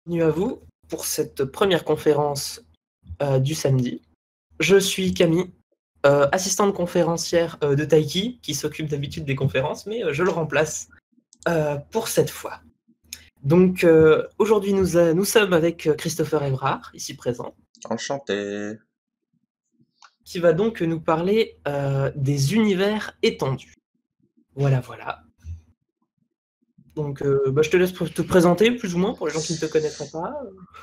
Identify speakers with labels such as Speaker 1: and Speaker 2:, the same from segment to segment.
Speaker 1: Bienvenue à vous pour cette première conférence du samedi. Je suis Camille, assistante conférencière de Taiki, qui s'occupe d'habitude des conférences, mais je le remplace pour cette fois. Donc aujourd'hui, nous sommes avec Christopher Evrard, ici présent.
Speaker 2: Enchanté.
Speaker 1: Qui va donc nous parler des univers étendus. Voilà. Donc, je te laisse te présenter, plus ou moins, pour les gens qui ne te connaîtraient pas.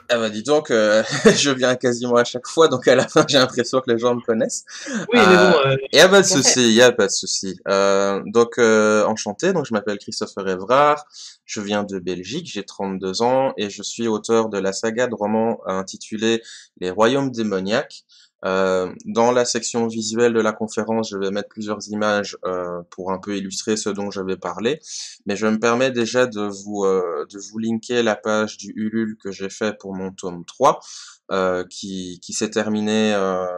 Speaker 2: Ah bah dis donc, je viens quasiment à chaque fois, donc à la fin j'ai l'impression que les gens me connaissent.
Speaker 1: Oui, mais bon,
Speaker 2: Y a pas de
Speaker 1: tant qu'à faire.
Speaker 2: souci, y a pas de souci. Enchanté, donc je m'appelle Christopher Evrard, je viens de Belgique, j'ai 32 ans et je suis auteur de la saga de romans intitulée Les Royaumes démoniaques. Dans la section visuelle de la conférence, je vais mettre plusieurs images pour un peu illustrer ce dont je vais parler, mais je me permets déjà de vous linker la page du Ulule que j'ai fait pour mon tome 3, qui s'est terminé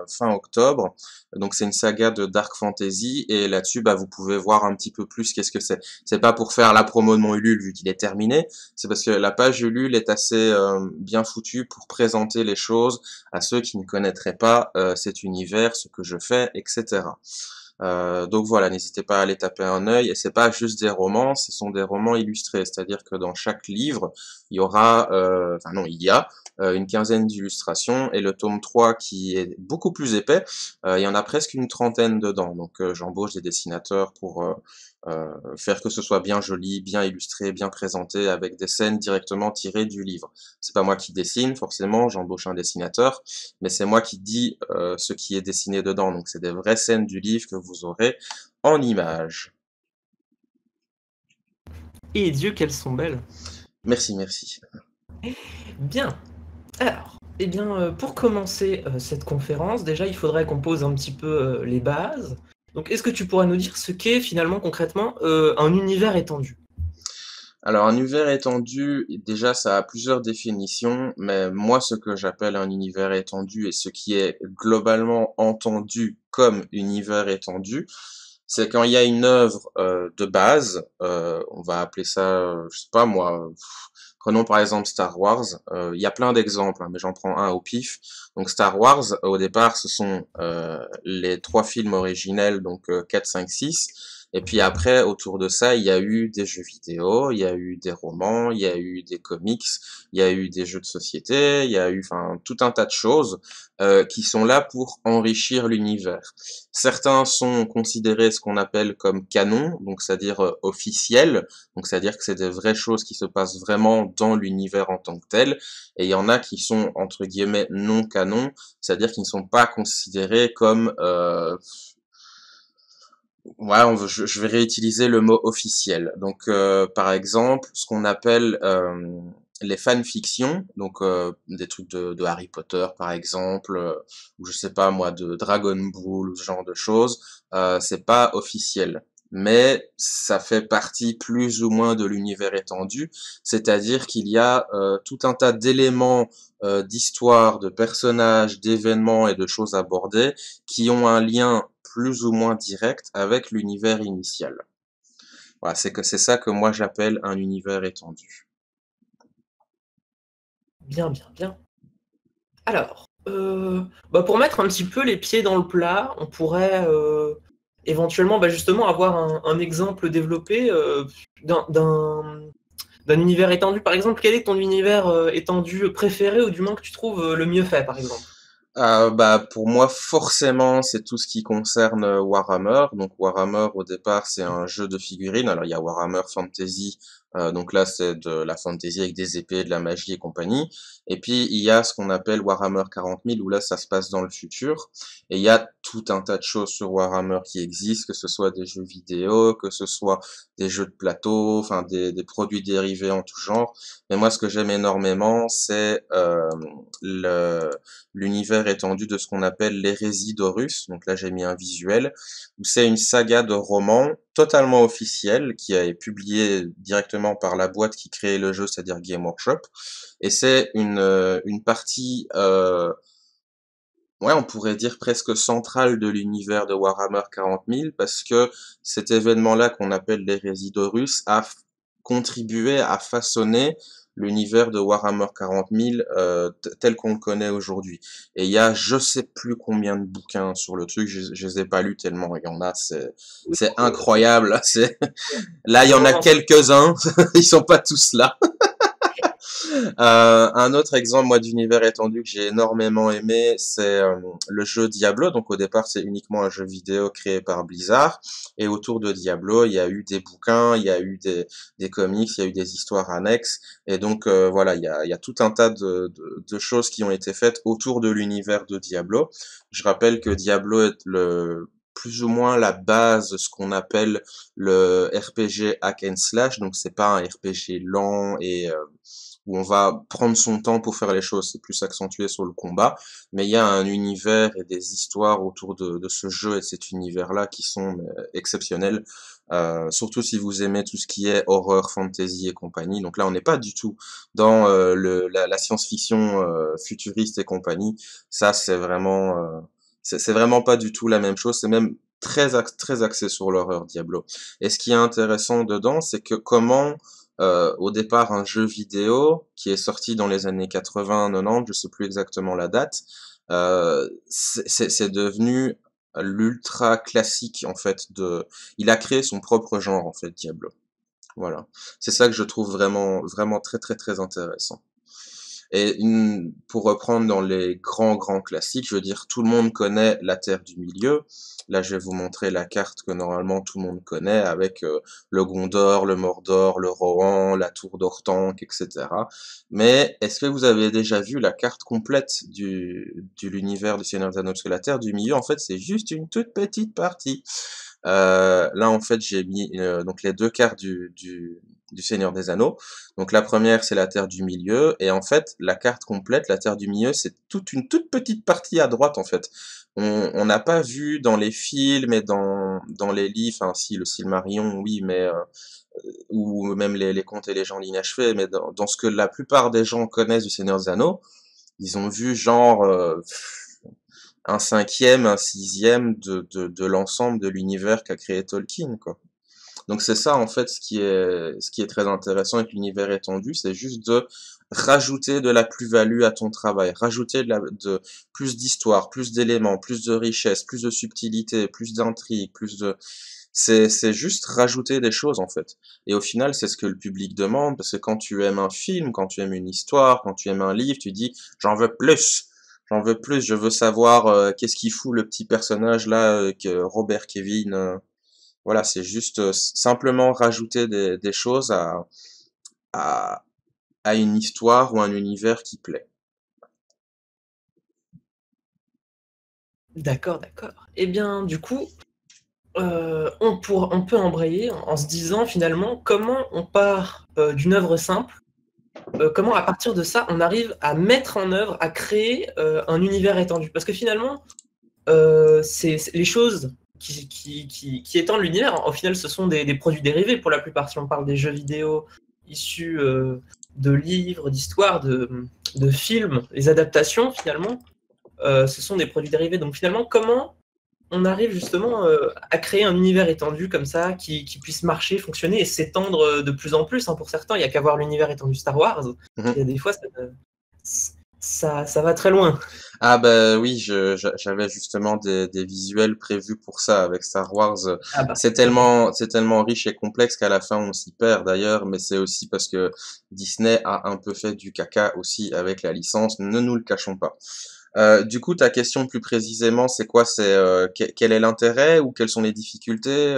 Speaker 2: fin octobre. Donc c'est une saga de dark fantasy et là-dessus bah vous pouvez voir un petit peu plus qu'est-ce que c'est. C'est pas pour faire la promo de mon Ulule vu qu'il est terminé, c'est parce que la page Ulule est assez bien foutue pour présenter les choses à ceux qui ne connaîtraient pas cet univers, ce que je fais, etc. Donc voilà, n'hésitez pas à aller taper un œil. Et c'est pas juste des romans, ce sont des romans illustrés. C'est-à-dire que dans chaque livre, il y aura, il y a une quinzaine d'illustrations. Et le tome 3, qui est beaucoup plus épais, il y en a presque une trentaine dedans. Donc j'embauche des dessinateurs pour faire que ce soit bien joli, bien illustré, bien présenté, avec des scènes directement tirées du livre. C'est pas moi qui dessine, forcément, j'embauche un dessinateur, mais c'est moi qui dis ce qui est dessiné dedans. Donc c'est des vraies scènes du livre que vous aurez en images.
Speaker 1: Et Dieu, qu'elles sont belles.
Speaker 2: Merci, merci.
Speaker 1: Bien. Alors, pour commencer cette conférence, déjà, il faudrait qu'on pose un petit peu les bases. Donc, est-ce que tu pourrais nous dire ce qu'est finalement, concrètement, un univers étendu?
Speaker 2: Alors un univers étendu, déjà ça a plusieurs définitions, mais moi ce que j'appelle un univers étendu et ce qui est globalement entendu comme univers étendu, c'est quand il y a une œuvre de base, on va appeler ça, je sais pas moi, prenons par exemple Star Wars, il y a plein d'exemples, hein, mais j'en prends un au pif. Donc Star Wars, au départ, ce sont les trois films originels, donc 4, 5, 6. Et puis après, autour de ça, il y a eu des jeux vidéo, il y a eu des romans, il y a eu des comics, il y a eu des jeux de société, il y a eu enfin tout un tas de choses qui sont là pour enrichir l'univers. Certains sont considérés ce qu'on appelle comme canon, donc c'est-à-dire officiels, donc c'est-à-dire que c'est des vraies choses qui se passent vraiment dans l'univers en tant que tel, et il y en a qui sont entre guillemets non canon, c'est-à-dire qu'ils ne sont pas considérés comme je vais réutiliser le mot officiel. Donc, par exemple, ce qu'on appelle les fanfictions, donc des trucs de Harry Potter, par exemple, ou je sais pas moi, de Dragon Ball, ou ce genre de choses, c'est pas officiel. Mais ça fait partie plus ou moins de l'univers étendu, c'est-à-dire qu'il y a tout un tas d'éléments d'histoire, de personnages, d'événements et de choses abordées qui ont un lien plus ou moins direct avec l'univers initial. Voilà, c'est ça que moi j'appelle un univers étendu.
Speaker 1: Bien. Alors, pour mettre un petit peu les pieds dans le plat, on pourrait éventuellement justement avoir un exemple développé d'un univers étendu. Par exemple, quel est ton univers étendu préféré ou du moins que tu trouves le mieux fait, par exemple?
Speaker 2: Pour moi, forcément, c'est tout ce qui concerne Warhammer. Donc Warhammer, au départ, c'est un jeu de figurines. Alors il y a Warhammer Fantasy, donc là c'est de la fantasy avec des épées, de la magie et compagnie. Et puis il y a ce qu'on appelle Warhammer 40 000, où là ça se passe dans le futur. Et il y a tout un tas de choses sur Warhammer qui existent, que ce soit des jeux vidéo, que ce soit des jeux de plateau, enfin des produits dérivés en tout genre. Mais moi, ce que j'aime énormément, c'est le l'univers étendu de ce qu'on appelle l'hérésie d'Horus. Donc là, j'ai mis un visuel où c'est une saga de romans totalement officielle qui est publiée directement par la boîte qui crée le jeu, c'est-à-dire Game Workshop. Et c'est une partie, on pourrait dire presque centrale de l'univers de Warhammer 40 000 parce que cet événement-là qu'on appelle l'hérésie d'Horus a contribué à façonner l'univers de Warhammer 40 000 tel qu'on le connaît aujourd'hui. Et il y a je sais plus combien de bouquins sur le truc, je les ai pas lus tellement il y en a,
Speaker 1: Oui,
Speaker 2: c'est
Speaker 1: donc,
Speaker 2: incroyable. Là il y
Speaker 1: c'est
Speaker 2: en a
Speaker 1: vraiment
Speaker 2: quelques-uns, ils sont pas tous là. Un autre exemple, moi, d'univers étendu que j'ai énormément aimé, c'est le jeu Diablo. Donc, au départ, c'est uniquement un jeu vidéo créé par Blizzard. Et autour de Diablo, il y a eu des bouquins, il y a eu des comics, il y a eu des histoires annexes. Et donc, voilà, il y a tout un tas de choses qui ont été faites autour de l'univers de Diablo. Je rappelle que Diablo est plus ou moins la base de ce qu'on appelle le RPG hack and slash. Donc, c'est pas un RPG lent et où on va prendre son temps pour faire les choses, c'est plus accentué sur le combat, mais il y a un univers et des histoires autour de ce jeu et de cet univers-là qui sont exceptionnels, surtout si vous aimez tout ce qui est horreur, fantasy et compagnie. Donc là, on n'est pas du tout dans la science-fiction futuriste et compagnie. Ça, c'est vraiment pas du tout la même chose. C'est même très axé sur l'horreur Diablo. Et ce qui est intéressant dedans, c'est que comment au départ un jeu vidéo qui est sorti dans les années 80-90, je sais plus exactement la date, c'est devenu l'ultra classique en fait il a créé son propre genre en fait Diablo. Voilà. C'est ça que je trouve vraiment très très très intéressant. Et pour reprendre dans les grands classiques, je veux dire, tout le monde connaît la Terre du Milieu. Là, je vais vous montrer la carte que normalement tout le monde connaît avec le Gondor, le Mordor, le Rohan, la Tour d'Orthanc, etc. Mais est-ce que vous avez déjà vu la carte complète de l'univers du Seigneur des Anneaux? Parce que la Terre du Milieu, en fait, c'est juste une toute petite partie. Là, en fait, j'ai mis donc les deux cartes du Seigneur des Anneaux. Donc la première, c'est la Terre du Milieu, et en fait, la carte complète, la Terre du Milieu, c'est une toute petite partie à droite, en fait. On n'a pas vu dans les films et dans les livres, enfin si, le Silmarillion, oui, mais ou même les contes et légendes inachevées, mais dans ce que la plupart des gens connaissent du Seigneur des Anneaux, ils ont vu genre un cinquième, un sixième de l'ensemble de l'univers qu'a créé Tolkien, quoi. Donc c'est ça en fait ce qui est très intéressant avec l'univers étendu, c'est juste de rajouter de la plus-value à ton travail, rajouter de plus d'histoire, plus d'éléments, plus de richesse, plus de subtilité, plus d'intrigue, plus de c'est juste rajouter des choses en fait. Et au final, c'est ce que le public demande parce que quand tu aimes un film, quand tu aimes une histoire, quand tu aimes un livre, tu dis j'en veux plus. J'en veux plus, je veux savoir qu'est-ce qu'il fout le petit personnage là que Robert Kevin voilà, c'est juste simplement rajouter des choses à, à une histoire ou un univers qui plaît.
Speaker 1: d'accord, d'accord. Eh bien, du coup, on peut embrayer en se disant finalement comment on part d'une œuvre simple, comment à partir de ça on arrive à mettre en œuvre, à créer un univers étendu. Parce que finalement, c'est les choses qui étendent l'univers. Au final, ce sont des produits dérivés pour la plupart. Si on parle des jeux vidéo issus de livres, d'histoires, de films, les adaptations, finalement, ce sont des produits dérivés. Donc finalement, comment on arrive justement à créer un univers étendu comme ça, qui puisse marcher, fonctionner et s'étendre de plus en plus, hein. Pour certains, il n'y a qu'à voir l'univers étendu Star Wars. Il y a des fois, ça va très loin.
Speaker 2: Ah bah oui, j'avais justement des visuels prévus pour ça avec Star Wars.
Speaker 1: Ah bah, très bien.
Speaker 2: C'est tellement riche et complexe qu'à la fin on s'y perd d'ailleurs, mais c'est aussi parce que Disney a un peu fait du caca aussi avec la licence, ne nous le cachons pas. Du coup, ta question plus précisément, c'est quoi? C'est quel est l'intérêt ou quelles sont les difficultés?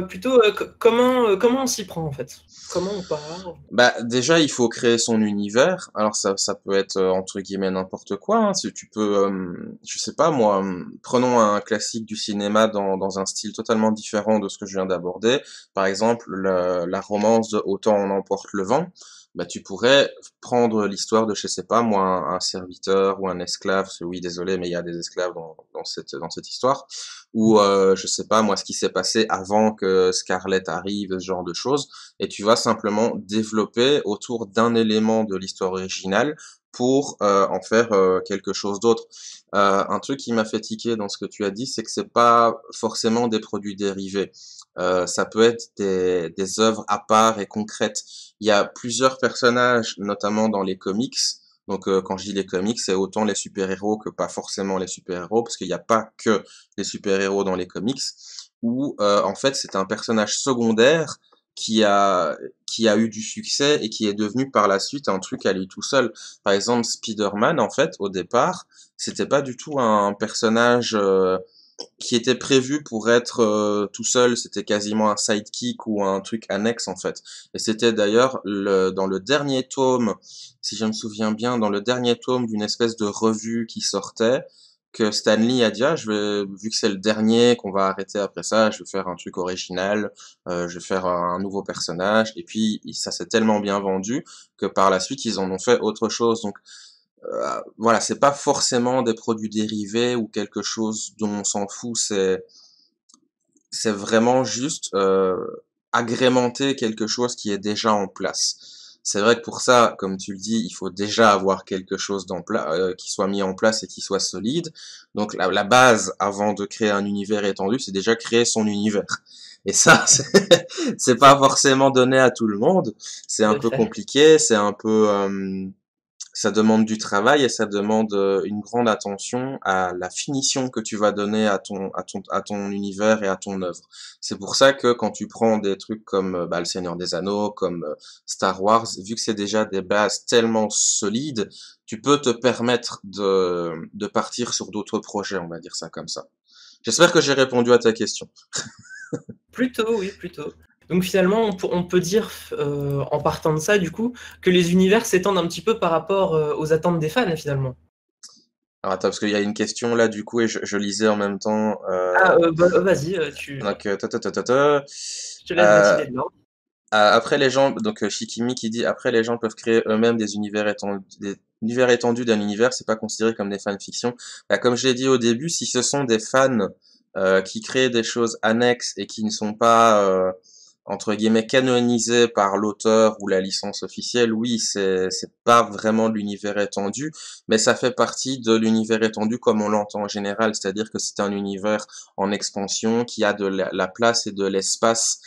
Speaker 1: Plutôt, comment on s'y prend en fait? Comment on part?
Speaker 2: Bah déjà il faut créer son univers. Alors ça peut être entre guillemets n'importe quoi. Hein. Si tu peux, je sais pas moi, prenons un classique du cinéma dans un style totalement différent de ce que je viens d'aborder. Par exemple la romance de Autant on emporte le vent. Bah tu pourrais prendre l'histoire de je sais pas moi un serviteur ou un esclave. Parce que oui désolé mais il y a des esclaves dans cette histoire. Ou je sais pas moi ce qui s'est passé avant que Scarlett arrive, ce genre de choses et tu vas simplement développer autour d'un élément de l'histoire originale pour en faire quelque chose d'autre. Un truc qui m'a fait tiquer dans ce que tu as dit, c'est que c'est pas forcément des produits dérivés. Ça peut être des œuvres à part et concrètes. Il y a plusieurs personnages, notamment dans les comics. Donc quand je dis les comics, c'est autant les super-héros que pas forcément les super-héros, parce qu'il n'y a pas que les super-héros dans les comics, où en fait c'est un personnage secondaire qui a qui a eu du succès et qui est devenu par la suite un truc à lui tout seul. Par exemple, Spider-Man, en fait, au départ, c'était pas du tout un personnage qui était prévu pour être tout seul, c'était quasiment un sidekick ou un truc annexe en fait. Et c'était d'ailleurs dans le dernier tome, si je me souviens bien, dans le dernier tome d'une espèce de revue qui sortait, que Stan Lee a dit ah, vu que c'est le dernier, qu'on va arrêter après ça, je vais faire un truc original, je vais faire un nouveau personnage. Et puis ça s'est tellement bien vendu que par la suite ils en ont fait autre chose. Donc voilà, c'est pas forcément des produits dérivés ou quelque chose dont on s'en fout, c'est vraiment juste agrémenter quelque chose qui est déjà en place. C'est vrai que pour ça, comme tu le dis, il faut déjà avoir quelque chose qui soit mis en place et qui soit solide. Donc la base avant de créer un univers étendu, c'est déjà créer son univers. Et ça, c'est pas forcément donné à tout le monde. C'est un
Speaker 1: Tout à
Speaker 2: peu
Speaker 1: fait.
Speaker 2: compliqué, c'est un peu ça demande du travail et ça demande une grande attention à la finition que tu vas donner à ton univers et à ton œuvre. C'est pour ça que quand tu prends des trucs comme Le Seigneur des Anneaux, comme Star Wars, vu que c'est déjà des bases tellement solides, tu peux te permettre de partir sur d'autres projets, on va dire ça comme ça. J'espère que j'ai répondu à ta question.
Speaker 1: Plutôt, oui, plutôt. Donc finalement, on peut dire, en partant de ça, du coup, que les univers s'étendent un petit peu par rapport aux attentes des fans, finalement.
Speaker 2: Alors attends, parce qu'il y a une question là du coup et je lisais en même temps.
Speaker 1: Ah, bah, vas-y,
Speaker 2: Donc, ta, ta, ta, ta, ta.
Speaker 1: je te laisse décider de l'ordre.
Speaker 2: Après les gens, donc Shikimi qui dit après les gens peuvent créer eux-mêmes des univers étendus d'un univers, c'est pas considéré comme des fanfictions. Comme je l'ai dit au début, si ce sont des fans qui créent des choses annexes et qui ne sont pas entre guillemets canonisés par l'auteur ou la licence officielle, oui, c'est pas vraiment de l'univers étendu, mais ça fait partie de l'univers étendu comme on l'entend en général, c'est-à-dire que c'est un univers en expansion qui a de la place et de l'espace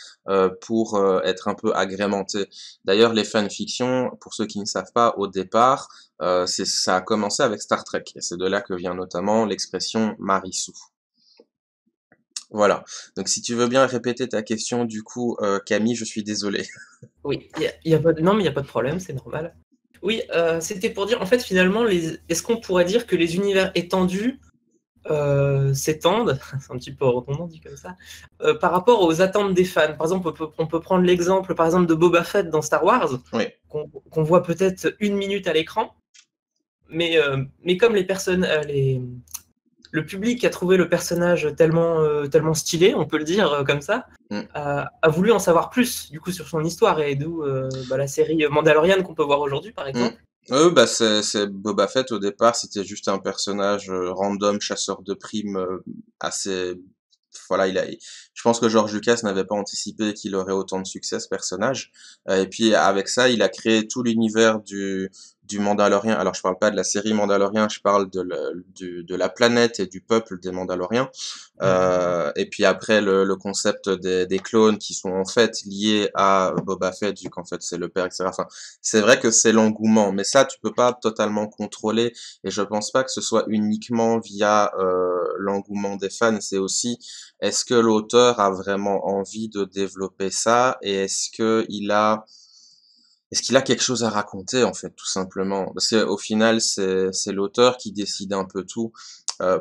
Speaker 2: pour être un peu agrémenté. D'ailleurs, les fanfictions, pour ceux qui ne savent pas, au départ, ça a commencé avec Star Trek, et c'est de là que vient notamment l'expression Marissou. Voilà. Donc, si tu veux bien répéter ta question, du coup, Camille, je suis désolé.
Speaker 1: Oui, non, mais il n'y a pas de problème, c'est normal. Oui, c'était pour dire, en fait, finalement, est-ce qu'on pourrait dire que les univers étendus s'étendent, c'est un petit peu redondant dit comme ça, par rapport aux attentes des fans. Par exemple, on peut prendre l'exemple par exemple de Boba Fett dans Star Wars,
Speaker 2: Oui.
Speaker 1: qu'on voit peut-être 1 minute à l'écran, mais comme les personnes, le public a trouvé le personnage tellement stylé, on peut le dire comme ça,
Speaker 2: Mm.
Speaker 1: a voulu en savoir plus du coup sur son histoire, et d'où la série Mandalorian qu'on peut voir aujourd'hui par
Speaker 2: Mm.
Speaker 1: exemple.
Speaker 2: C'est Boba Fett au départ, c'était juste un personnage random, chasseur de primes, assez. Voilà, je pense que George Lucas n'avait pas anticipé qu'il aurait autant de succès ce personnage. Et puis avec ça, il a créé tout l'univers du Mandalorien. Alors je parle pas de la série Mandalorien, je parle de la planète et du peuple des Mandaloriens. Et puis après le concept des clones qui sont en fait liés à Boba Fett, vu qu'en fait c'est le père, etc. Enfin, c'est vrai que c'est l'engouement, mais ça tu peux pas totalement contrôler. Et je pense pas que ce soit uniquement via l'engouement des fans, c'est aussi est-ce que l'auteur a vraiment envie de développer ça et est-ce qu'il a quelque chose à raconter en fait, tout simplement. Parce qu'au final, c'est l'auteur qui décide un peu tout.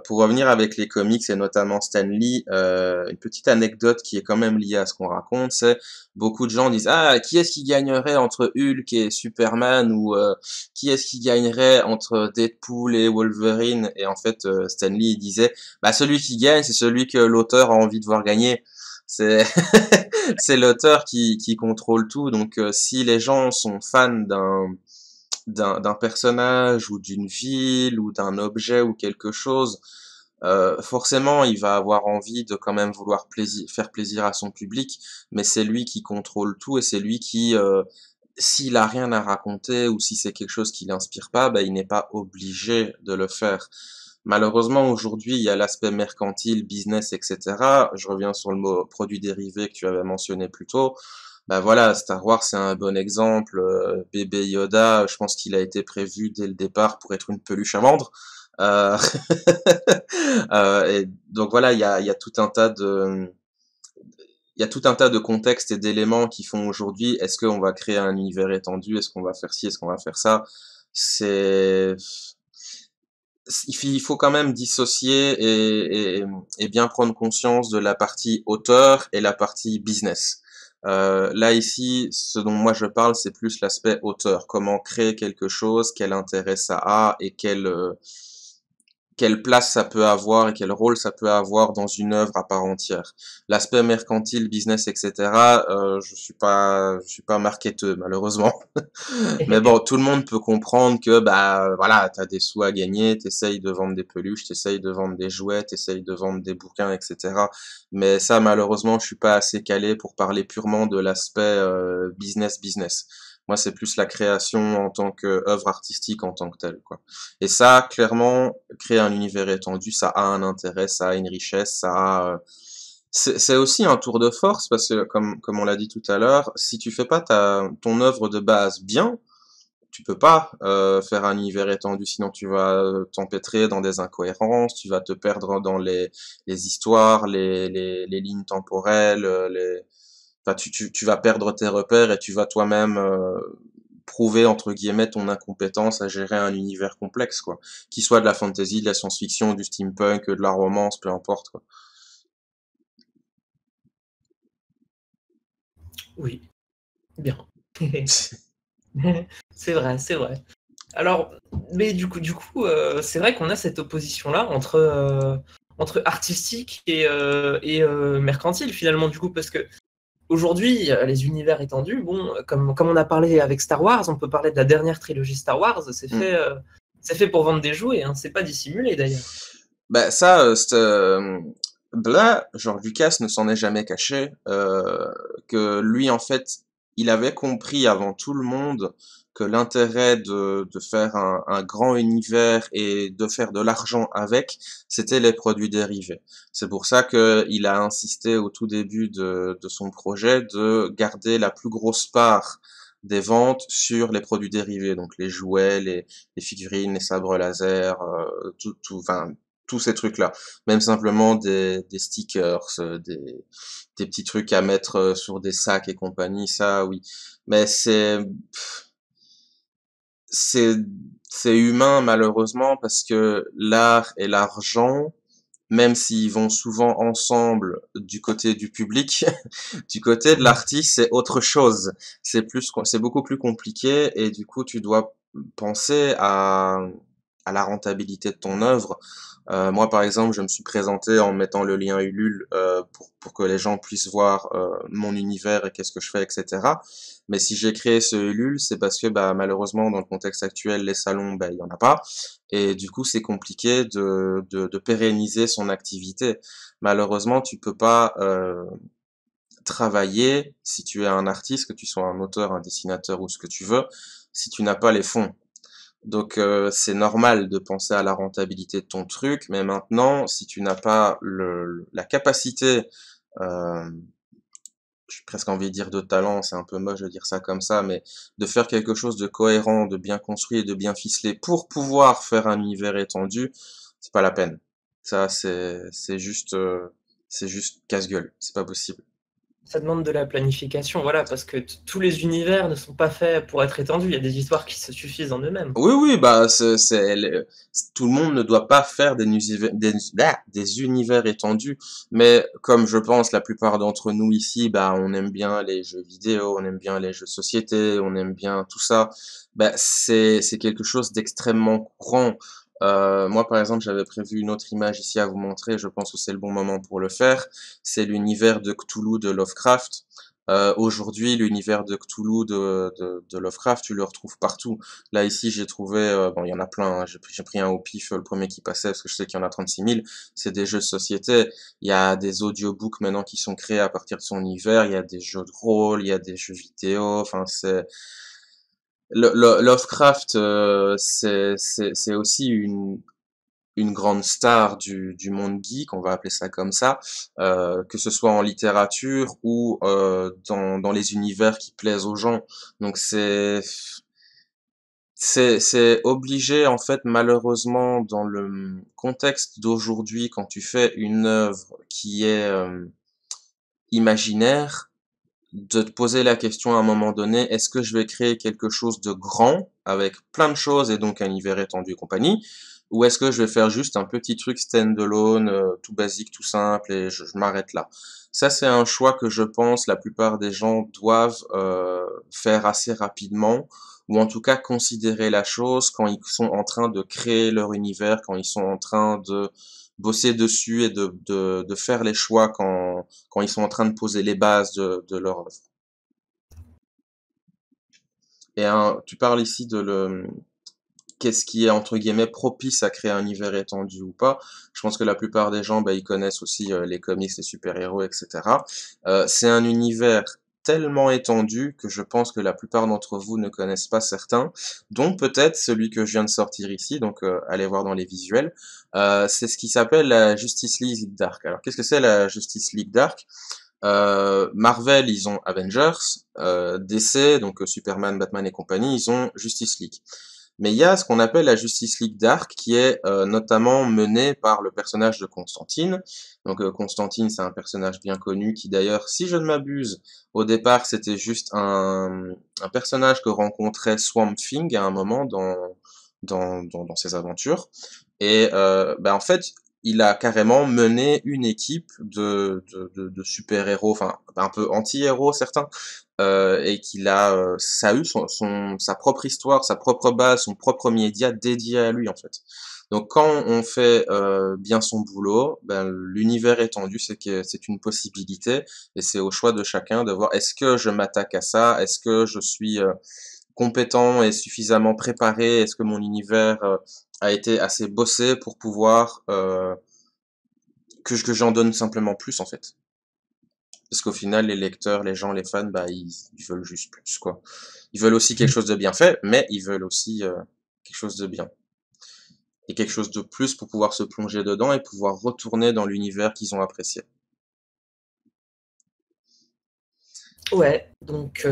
Speaker 2: Pour revenir avec les comics et notamment Stan Lee, une petite anecdote qui est quand même liée à ce qu'on raconte, c'est beaucoup de gens disent ah qui est-ce qui gagnerait entre Hulk et Superman ou qui est-ce qui gagnerait entre Deadpool et Wolverine, et en fait Stan Lee il disait bah celui qui gagne c'est celui que l'auteur a envie de voir gagner. C'est c'est l'auteur qui contrôle tout. Donc si les gens sont fans d'un personnage ou d'une ville ou d'un objet ou quelque chose, forcément il va avoir envie de quand même vouloir faire plaisir à son public, mais c'est lui qui contrôle tout et c'est lui qui s'il a rien à raconter ou si c'est quelque chose qui l'inspire pas, bah, il n'est pas obligé de le faire. Malheureusement, aujourd'hui, il y a l'aspect mercantile, business, etc. Je reviens sur le mot produit dérivé que tu avais mentionné plus tôt. Bah voilà, Star Wars, c'est un bon exemple. Bébé Yoda, je pense qu'il a été prévu dès le départ pour être une peluche à vendre. Euh, et donc voilà, il y a tout un tas de, il y a tout un tas de contextes et d'éléments qui font aujourd'hui, est-ce qu'on va créer un univers étendu, est-ce qu'on va faire ci, est-ce qu'on va faire ça? C'est, il faut quand même dissocier et bien prendre conscience de la partie auteur et la partie business. Là ici, ce dont moi je parle, c'est plus l'aspect auteur. Comment créer quelque chose, quel intérêt ça a et quelle place ça peut avoir et quel rôle ça peut avoir dans une œuvre à part entière. L'aspect mercantile, business, etc. Je suis pas marketeur malheureusement. Mais bon, tout le monde peut comprendre que bah voilà, t'as des sous à gagner, t'essayes de vendre des peluches, t'essayes de vendre des jouets, t'essayes de vendre des bouquins, etc. Mais ça, malheureusement, je suis pas assez calé pour parler purement de l'aspect business. Moi, c'est plus la création en tant qu'œuvre artistique en tant que telle, quoi. Et ça, clairement, créer un univers étendu, ça a un intérêt, ça a une richesse, ça a c'est aussi un tour de force parce que comme on l'a dit tout à l'heure, si tu fais pas ton œuvre de base bien, tu peux pas faire un univers étendu, sinon tu vas t'empêtrer dans des incohérences, tu vas te perdre dans les histoires, les lignes temporelles, enfin, tu vas perdre tes repères et tu vas toi-même prouver entre guillemets ton incompétence à gérer un univers complexe, quoi, qui soit de la fantasy, de la science-fiction, du steampunk, de la romance, peu importe, quoi.
Speaker 1: Oui, bien. C'est vrai, c'est vrai. Alors, mais c'est vrai qu'on a cette opposition-là entre artistique et mercantile, finalement, du coup, parce que aujourd'hui, les univers étendus, bon, comme on a parlé avec Star Wars, on peut parler de la dernière trilogie Star Wars,
Speaker 2: Mm.
Speaker 1: c'est fait pour vendre des jouets, hein, c'est pas dissimulé d'ailleurs.
Speaker 2: Bah ça, là, genre Lucas ne s'en est jamais caché, que lui en fait, il avait compris avant tout le monde que l'intérêt de faire un grand univers et de faire de l'argent avec, c'était les produits dérivés. C'est pour ça que il a insisté au tout début de son projet de garder la plus grosse part des ventes sur les produits dérivés, donc les jouets, les figurines, les sabres laser, enfin tous ces trucs-là. Même simplement des stickers, des petits trucs à mettre sur des sacs et compagnie, ça oui. Mais c'est, c'est humain malheureusement parce que l'art et l'argent, même s'ils vont souvent ensemble du côté du public, du côté de l'artiste, c'est autre chose. C'est beaucoup plus compliqué et du coup, tu dois penser à la rentabilité de ton œuvre. Moi, par exemple, je me suis présenté en mettant le lien Ulule pour que les gens puissent voir mon univers et qu'est-ce que je fais, etc. Mais si j'ai créé ce Ulule, c'est parce que bah, malheureusement, dans le contexte actuel, les salons, bah, il y en a pas. Et du coup, c'est compliqué de pérenniser son activité. Malheureusement, tu peux pas travailler, si tu es un artiste, que tu sois un auteur, un dessinateur ou ce que tu veux, si tu n'as pas les fonds. Donc c'est normal de penser à la rentabilité de ton truc, mais maintenant, si tu n'as pas la capacité, euh, j'ai presque envie de dire de talent, c'est un peu moche de dire ça comme ça, mais de faire quelque chose de cohérent, de bien construit et de bien ficelé pour pouvoir faire un univers étendu, c'est pas la peine. Ça, c'est juste casse-gueule. C'est pas possible.
Speaker 1: Ça demande de la planification, voilà, parce que tous les univers ne sont pas faits pour être étendus, il y a des histoires qui se suffisent en eux-mêmes.
Speaker 2: Oui, oui, bah, tout le monde ne doit pas faire des univers étendus, mais comme je pense la plupart d'entre nous ici, bah, on aime bien les jeux vidéo, on aime bien les jeux de société, on aime bien tout ça, bah, c'est quelque chose d'extrêmement courant. Moi, par exemple, j'avais prévu une autre image ici à vous montrer, je pense que c'est le bon moment pour le faire. C'est l'univers de Cthulhu de Lovecraft. Aujourd'hui, l'univers de Cthulhu de Lovecraft, tu le retrouves partout. Là, ici, j'ai trouvé, bon, il y en a plein, hein. J'ai pris un au pif, le premier qui passait, parce que je sais qu'il y en a 36 000. C'est des jeux de société. Il y a des audiobooks maintenant qui sont créés à partir de son univers. Il y a des jeux de rôle, il y a des jeux vidéo. Enfin, Lovecraft, c'est aussi une grande star du monde geek, on va appeler ça comme ça, que ce soit en littérature ou dans les univers qui plaisent aux gens. Donc c'est obligé en fait, malheureusement, dans le contexte d'aujourd'hui, quand tu fais une œuvre qui est imaginaire, de te poser la question à un moment donné, est-ce que je vais créer quelque chose de grand avec plein de choses et donc un univers étendu et compagnie, ou est-ce que je vais faire juste un petit truc stand-alone, tout basique, tout simple et je m'arrête là. Ça, c'est un choix que je pense la plupart des gens doivent faire assez rapidement, ou en tout cas considérer la chose quand ils sont en train de créer leur univers, quand ils sont en train de bosser dessus et de faire les choix quand ils sont en train de poser les bases de leur œuvre. Et tu parles ici qu'est-ce qui est entre guillemets propice à créer un univers étendu ou pas. Je pense que la plupart des gens, ils connaissent aussi les comics, les super-héros, etc. C'est un univers tellement étendu que je pense que la plupart d'entre vous ne connaissent pas certains, dont peut-être celui que je viens de sortir ici, donc allez voir dans les visuels. C'est ce qui s'appelle la Justice League Dark. Alors qu'est-ce que c'est la Justice League Dark? Marvel, ils ont Avengers, DC, donc Superman, Batman et compagnie, ils ont Justice League. Mais il y a ce qu'on appelle la Justice League Dark, qui est notamment menée par le personnage de Constantine. Donc Constantine, c'est un personnage bien connu qui d'ailleurs, si je ne m'abuse, au départ c'était juste un personnage que rencontrait Swamp Thing à un moment dans ses aventures. Et en fait, il a carrément mené une équipe de super-héros, enfin un peu anti-héros certains, et ça a eu sa propre histoire, sa propre base, son propre média dédié à lui en fait. Donc quand on fait bien son boulot, l'univers étendu, c'est une possibilité et c'est au choix de chacun de voir est-ce que je m'attaque à ça, est-ce que je suis compétent et suffisamment préparé, est-ce que mon univers a été assez bossé pour pouvoir que j'en donne simplement plus en fait. Parce qu'au final, les lecteurs, les gens, les fans, ils veulent juste plus, quoi. Ils veulent aussi quelque chose de bien fait, mais ils veulent aussi quelque chose de bien. Et quelque chose de plus pour pouvoir se plonger dedans et pouvoir retourner dans l'univers qu'ils ont apprécié.
Speaker 1: Ouais, donc...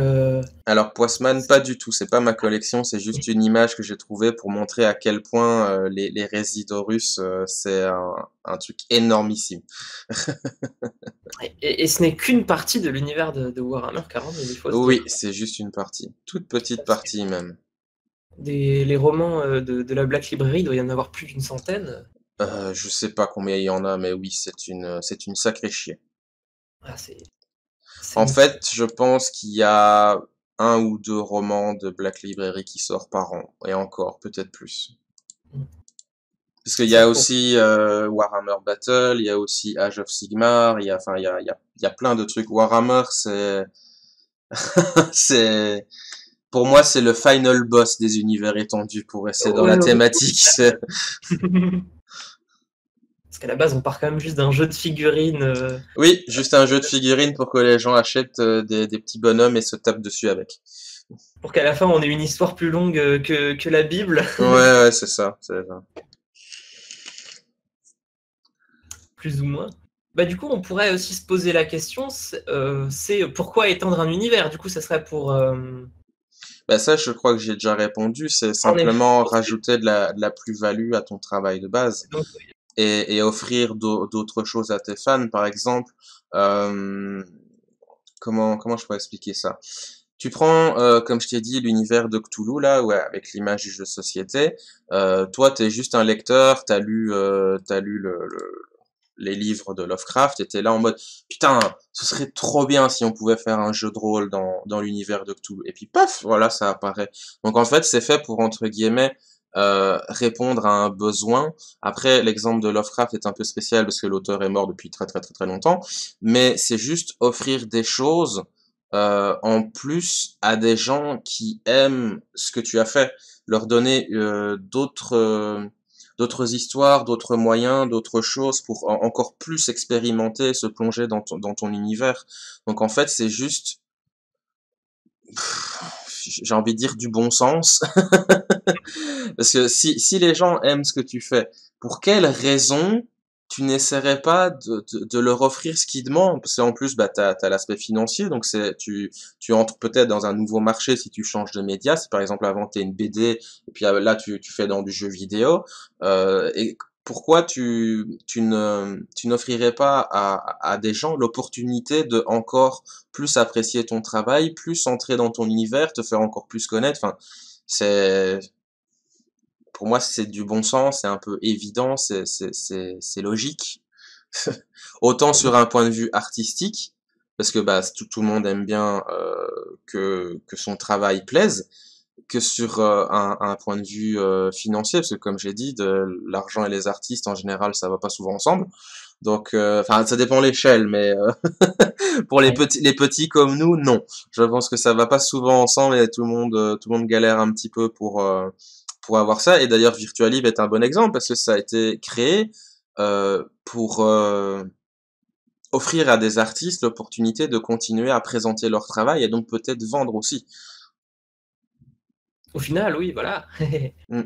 Speaker 2: Alors, Poisman, pas du tout. C'est pas ma collection, c'est juste une image que j'ai trouvée pour montrer à quel point les résidus russes, c'est un truc énormissime.
Speaker 1: Et ce n'est qu'une partie de l'univers de Warhammer 40 000, il faut se
Speaker 2: Oui,
Speaker 1: dire.
Speaker 2: c'est juste une partie. Toute petite partie même.
Speaker 1: Les romans de la Black Library, il doit y en avoir plus d'une centaine.
Speaker 2: Je sais pas combien il y en a, mais oui, c'est une sacrée chier.
Speaker 1: Ah,
Speaker 2: En fait, je pense qu'il y a un ou deux romans de Black Library qui sortent par an, et encore, peut-être plus. Parce qu'il y a aussi Warhammer Battle, il y a aussi Age of Sigmar, il y a plein de trucs. Warhammer, c'est, pour moi, c'est le final boss des univers étendus pour rester dans la thématique.
Speaker 1: Parce qu'à la base, on part quand même juste d'un jeu de figurines.
Speaker 2: Oui, juste un jeu de figurines pour que les gens achètent des petits bonhommes et se tapent dessus avec.
Speaker 1: Pour qu'à la fin, on ait une histoire plus longue que la Bible.
Speaker 2: Ouais, c'est ça, c'est ça.
Speaker 1: Plus ou moins. Du coup, on pourrait aussi se poser la question, c'est pourquoi étendre un univers? Du coup, ça serait pour...
Speaker 2: Ça, je crois que j'ai déjà répondu. C'est simplement rajouter de la plus-value à ton travail de base.
Speaker 1: Donc,
Speaker 2: Et offrir d'autres choses à tes fans, par exemple. Comment je pourrais expliquer ça? Tu prends, comme je t'ai dit, l'univers de Cthulhu, là, ouais, avec l'image du jeu de société. Toi, t'es juste un lecteur, t'as lu les livres de Lovecraft, et t'es là en mode, putain, ce serait trop bien si on pouvait faire un jeu de rôle dans l'univers de Cthulhu. Et puis, paf, voilà, ça apparaît. Donc, en fait, c'est fait pour, entre guillemets, répondre à un besoin. Après, l'exemple de Lovecraft est un peu spécial parce que l'auteur est mort depuis très très très très longtemps, mais c'est juste offrir des choses en plus à des gens qui aiment ce que tu as fait, leur donner d'autres histoires, d'autres moyens, d'autres choses pour encore plus expérimenter, se plonger dans ton univers. Donc en fait, c'est juste, j'ai envie de dire du bon sens, parce que si les gens aiment ce que tu fais, pour quelle raison tu n'essaierais pas de leur offrir ce qu'ils demandent? Parce qu'en plus, bah, t'as l'aspect financier, donc tu entres peut-être dans un nouveau marché si tu changes de média. Si par exemple avant t'es une BD, et puis là tu fais dans du jeu vidéo, et pourquoi tu n'offrirais pas à des gens l'opportunité de encore plus apprécier ton travail, plus entrer dans ton univers, te faire encore plus connaître? Enfin, c'est, pour moi, c'est du bon sens, c'est un peu évident, c'est logique. Autant sur un point de vue artistique, parce que bah, tout le monde aime bien que son travail plaise, que sur un point de vue financier, parce que comme j'ai dit, l'argent et les artistes en général, ça va pas souvent ensemble. Donc, enfin, ça dépend l'échelle, mais pour
Speaker 1: Ouais.
Speaker 2: les petits comme nous, non. Je pense que ça va pas souvent ensemble et tout le monde galère un petit peu pour avoir ça. Et d'ailleurs, Virtualib est un bon exemple parce que ça a été créé pour offrir à des artistes l'opportunité de continuer à présenter leur travail et donc peut-être vendre aussi.
Speaker 1: Au final, oui, voilà.
Speaker 2: Mm.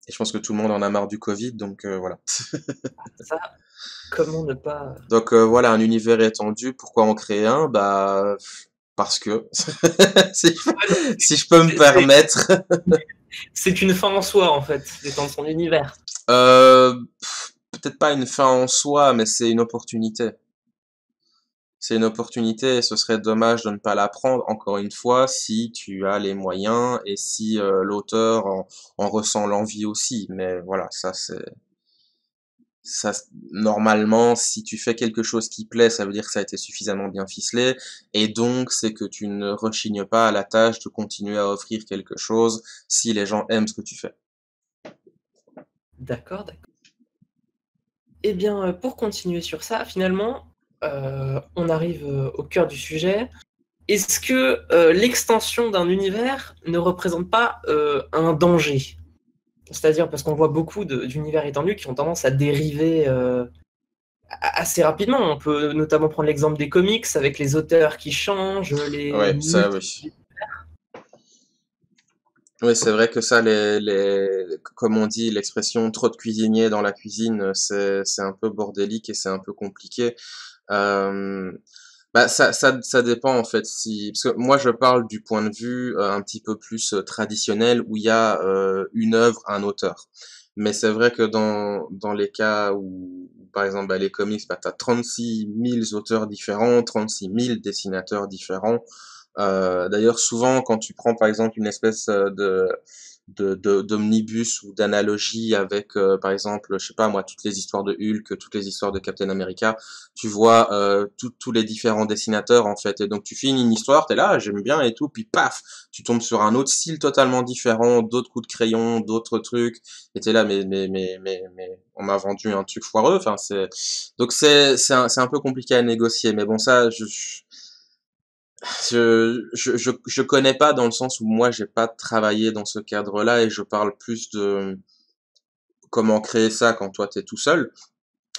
Speaker 2: Et je pense que tout le monde en a marre du Covid, donc voilà.
Speaker 1: Ça, comment ne pas...
Speaker 2: Donc voilà, un univers étendu. Pourquoi en créer un? Bah parce que
Speaker 1: Ouais, non,
Speaker 2: si je peux me
Speaker 1: c'est c'est-
Speaker 2: permettre.
Speaker 1: c'est une fin en soi, en fait, d'étendre son univers.
Speaker 2: Peut-être pas une fin en soi, mais c'est une opportunité. C'est une opportunité et ce serait dommage de ne pas la prendre, encore une fois, si tu as les moyens et si l'auteur en ressent l'envie aussi. Mais voilà, ça, normalement, si tu fais quelque chose qui plaît, ça veut dire que ça a été suffisamment bien ficelé, et donc c'est que tu ne rechignes pas à la tâche de continuer à offrir quelque chose si les gens aiment ce que tu fais.
Speaker 1: D'accord, d'accord. Eh bien, pour continuer sur ça, finalement, on arrive au cœur du sujet. Est-ce que l'extension d'un univers ne représente pas un danger? C'est-à-dire parce qu'on voit beaucoup d'univers étendus qui ont tendance à dériver assez rapidement. On peut notamment prendre l'exemple des comics avec les auteurs qui changent, les
Speaker 2: Ouais, ça,
Speaker 1: multi...
Speaker 2: oui. Oui, c'est vrai que ça, comme on dit, l'expression trop de cuisiniers dans la cuisine, c'est un peu bordélique et c'est un peu compliqué. Euh, Bah ça dépend en fait si parce que moi je parle du point de vue un petit peu plus traditionnel où il y a une œuvre, un auteur. Mais c'est vrai que dans les cas où par exemple bah, les comics bah t'as 36 000 auteurs différents, 36 000 dessinateurs différents. D'ailleurs souvent quand tu prends par exemple une espèce d'omnibus ou d'analogie avec par exemple je sais pas moi toutes les histoires de Hulk, toutes les histoires de Captain America, tu vois tous les différents dessinateurs en fait et donc tu finis une histoire, t'es là j'aime bien et tout, puis paf tu tombes sur un autre style totalement différent, d'autres coups de crayon, d'autres trucs et t'es là mais on m'a vendu un truc foireux, enfin c'est un peu compliqué à négocier, mais bon ça je connais pas dans le sens où moi j'ai pas travaillé dans ce cadre-là et je parle plus de comment créer ça quand toi t'es tout seul.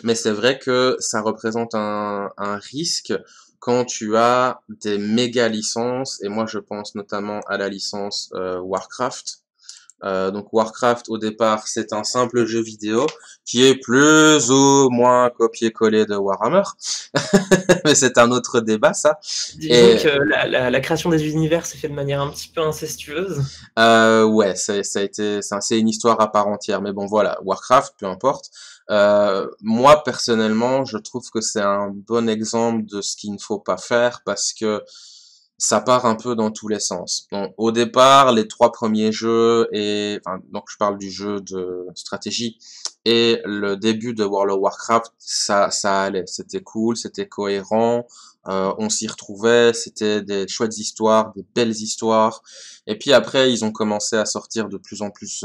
Speaker 2: Mais c'est vrai que ça représente un risque quand tu as des méga licences, et moi je pense notamment à la licence Warcraft. Donc Warcraft au départ c'est un simple jeu vidéo qui est plus ou moins copié-collé de Warhammer, mais c'est un autre débat ça.
Speaker 1: Disons
Speaker 2: Et
Speaker 1: que la création des univers s'est fait de manière un petit peu incestueuse.
Speaker 2: ouais, ça a été, c'est une histoire à part entière. Mais bon, voilà, Warcraft, peu importe. Moi, personnellement, je trouve que c'est un bon exemple de ce qu'il ne faut pas faire parce que ça part un peu dans tous les sens. Bon, au départ, les trois premiers jeux et, enfin, donc je parle du jeu de stratégie et le début de World of Warcraft, ça allait, c'était cool, c'était cohérent. On s'y retrouvait, c'était des chouettes histoires, des belles histoires. Et puis après, ils ont commencé à sortir de plus en plus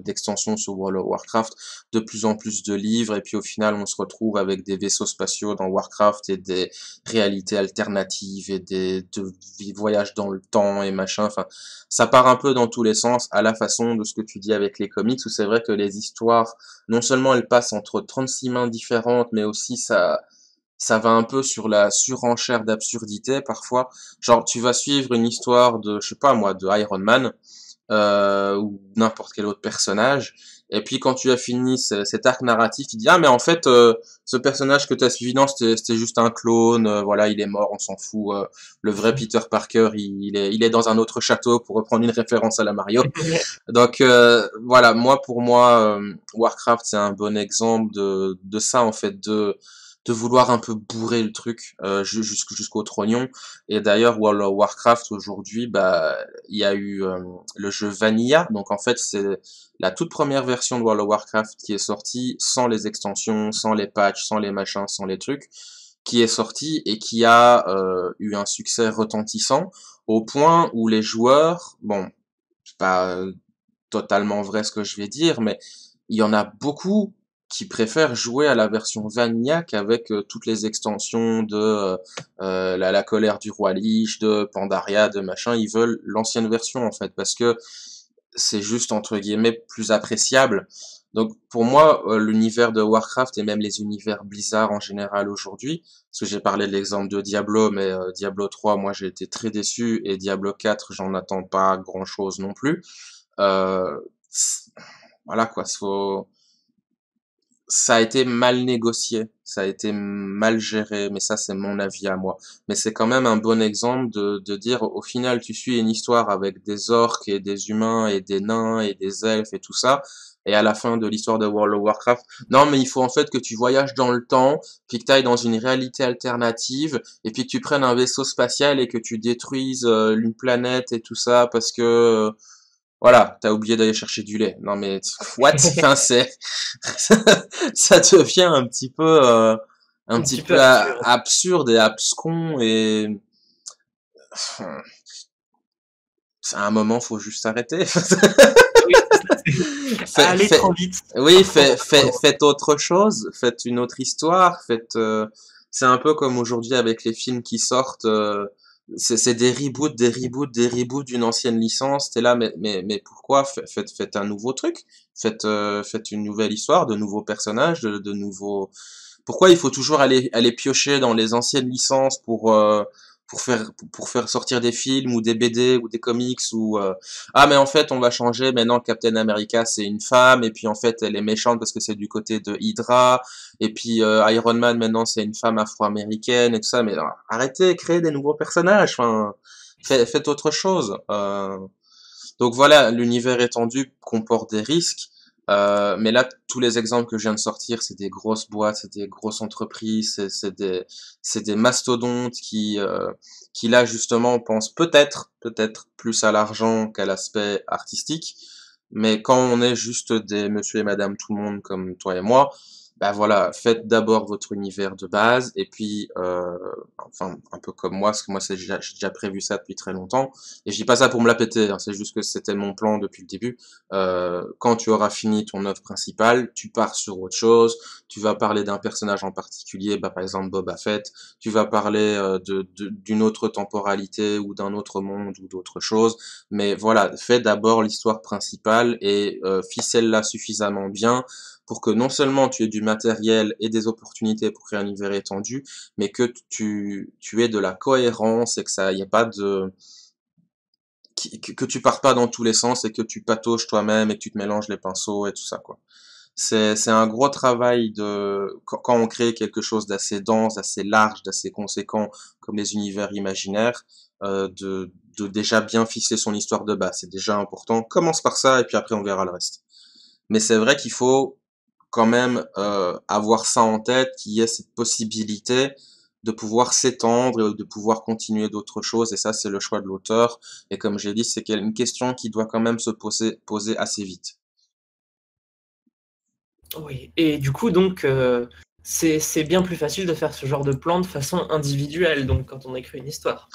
Speaker 2: d'extensions sur World of Warcraft, de plus en plus de livres, et puis au final, on se retrouve avec des vaisseaux spatiaux dans Warcraft et des réalités alternatives et des voyages dans le temps et machin. Enfin, ça part un peu dans tous les sens, à la façon de ce que tu dis avec les comics, où c'est vrai que les histoires, non seulement elles passent entre 36 mains différentes, mais aussi ça va un peu sur la surenchère d'absurdité parfois. Genre, tu vas suivre une histoire de, je sais pas moi, de Iron Man, ou n'importe quel autre personnage. Et puis quand tu as fini cet arc narratif, tu dis ah mais en fait ce personnage que tu as suivi non c'était juste un clone, voilà il est mort, on s'en fout. Le vrai Peter Parker il est dans un autre château pour reprendre une référence à la Mario. Donc voilà pour moi Warcraft c'est un bon exemple de ça en fait de vouloir un peu bourrer le truc jusqu'au trognon. Et d'ailleurs, World of Warcraft aujourd'hui, bah, il y a eu le jeu Vanilla. Donc en fait, c'est la toute première version de World of Warcraft qui est sortie sans les extensions, sans les patchs, sans les machins, sans les trucs, qui est sortie et qui a eu un succès retentissant au point où les joueurs, bon, c'est pas totalement vrai ce que je vais dire, mais il y en a beaucoup qui préfèrent jouer à la version Vanilla qu'avec toutes les extensions de la colère du roi Lich, de Pandaria, de machin. Ils veulent l'ancienne version en fait parce que c'est juste entre guillemets plus appréciable. Donc pour moi, l'univers de Warcraft et même les univers Blizzard en général aujourd'hui, parce que j'ai parlé de l'exemple de Diablo, mais Diablo 3, moi j'ai été très déçu et Diablo 4, j'en attends pas grand-chose non plus. Euh, voilà quoi, ça a été mal négocié, ça a été mal géré, mais ça c'est mon avis à moi. Mais c'est quand même un bon exemple de dire au final tu suis une histoire avec des orques et des humains et des nains et des elfes et tout ça, et à la fin de l'histoire de World of Warcraft, non mais il faut en fait que tu voyages dans le temps, puis que tu ailles dans une réalité alternative, et puis que tu prennes un vaisseau spatial et que tu détruises une planète et tout ça parce que voilà, t'as oublié d'aller chercher du lait. Non mais what? Enfin c'est ça devient un
Speaker 1: Un
Speaker 2: petit
Speaker 1: petit peu
Speaker 2: peu
Speaker 1: absurde.
Speaker 2: absurde et abscon et à un moment faut juste s'arrêter.
Speaker 1: Oui, c'est ça,
Speaker 2: Fait,
Speaker 1: aller trop
Speaker 2: fait,
Speaker 1: vite.
Speaker 2: oui,
Speaker 1: Parfois, on va trop loin.
Speaker 2: faites autre chose, faites une autre histoire, c'est un peu comme aujourd'hui avec les films qui sortent, c'est des reboots, des reboots, des reboots d'une ancienne licence. T'es là, mais pourquoi? Faites un nouveau truc, faites une nouvelle histoire, de nouveaux personnages, de nouveaux. Pourquoi il faut toujours aller piocher dans les anciennes licences pour faire sortir des films ou des BD ou des comics ou ah mais en fait on va changer maintenant Captain America c'est une femme et puis en fait elle est méchante parce que c'est du côté de Hydra et puis Iron Man maintenant c'est une femme afro-américaine et tout ça mais arrêtez créez des nouveaux personnages enfin faites autre chose donc voilà, l'univers étendu comporte des risques, mais là, tous les exemples que je viens de sortir, c'est des grosses boîtes, c'est des grosses entreprises, c'est des mastodontes qui là justement pensent peut-être plus à l'argent qu'à l'aspect artistique. Mais quand on est juste des monsieur et madame tout le monde comme toi et moi, bah voilà, faites d'abord votre univers de base et puis enfin un peu comme moi, parce que moi j'ai déjà prévu ça depuis très longtemps. Et je dis pas ça pour me la péter, hein, c'est juste que c'était mon plan depuis le début. Quand tu auras fini ton œuvre principale, tu pars sur autre chose. Tu vas parler d'un personnage en particulier, bah, par exemple Boba Fett. Tu vas parler d'une autre temporalité ou d'un autre monde ou d'autre chose. Mais voilà, fais d'abord l'histoire principale et ficelle-la suffisamment bien pour que non seulement tu aies du matériel et des opportunités pour créer un univers étendu, mais que tu aies de la cohérence et que ça y ait pas de que tu partes pas dans tous les sens et que tu patauges toi-même et que tu te mélanges les pinceaux et tout ça quoi. C'est un gros travail de quand on crée quelque chose d'assez dense, d'assez large, d'assez conséquent comme les univers imaginaires de déjà bien fixer son histoire de base, c'est déjà important. Commence par ça et puis après on verra le reste. Mais c'est vrai qu'il faut quand même avoir ça en tête, qu'il y ait cette possibilité de pouvoir s'étendre et de pouvoir continuer d'autres choses. Et ça, c'est le choix de l'auteur. Et comme j'ai dit, c'est une question qui doit quand même se poser assez vite.
Speaker 1: Oui. Et du coup, donc, c'est bien plus facile de faire ce genre de plan de façon individuelle, donc quand on écrit une histoire.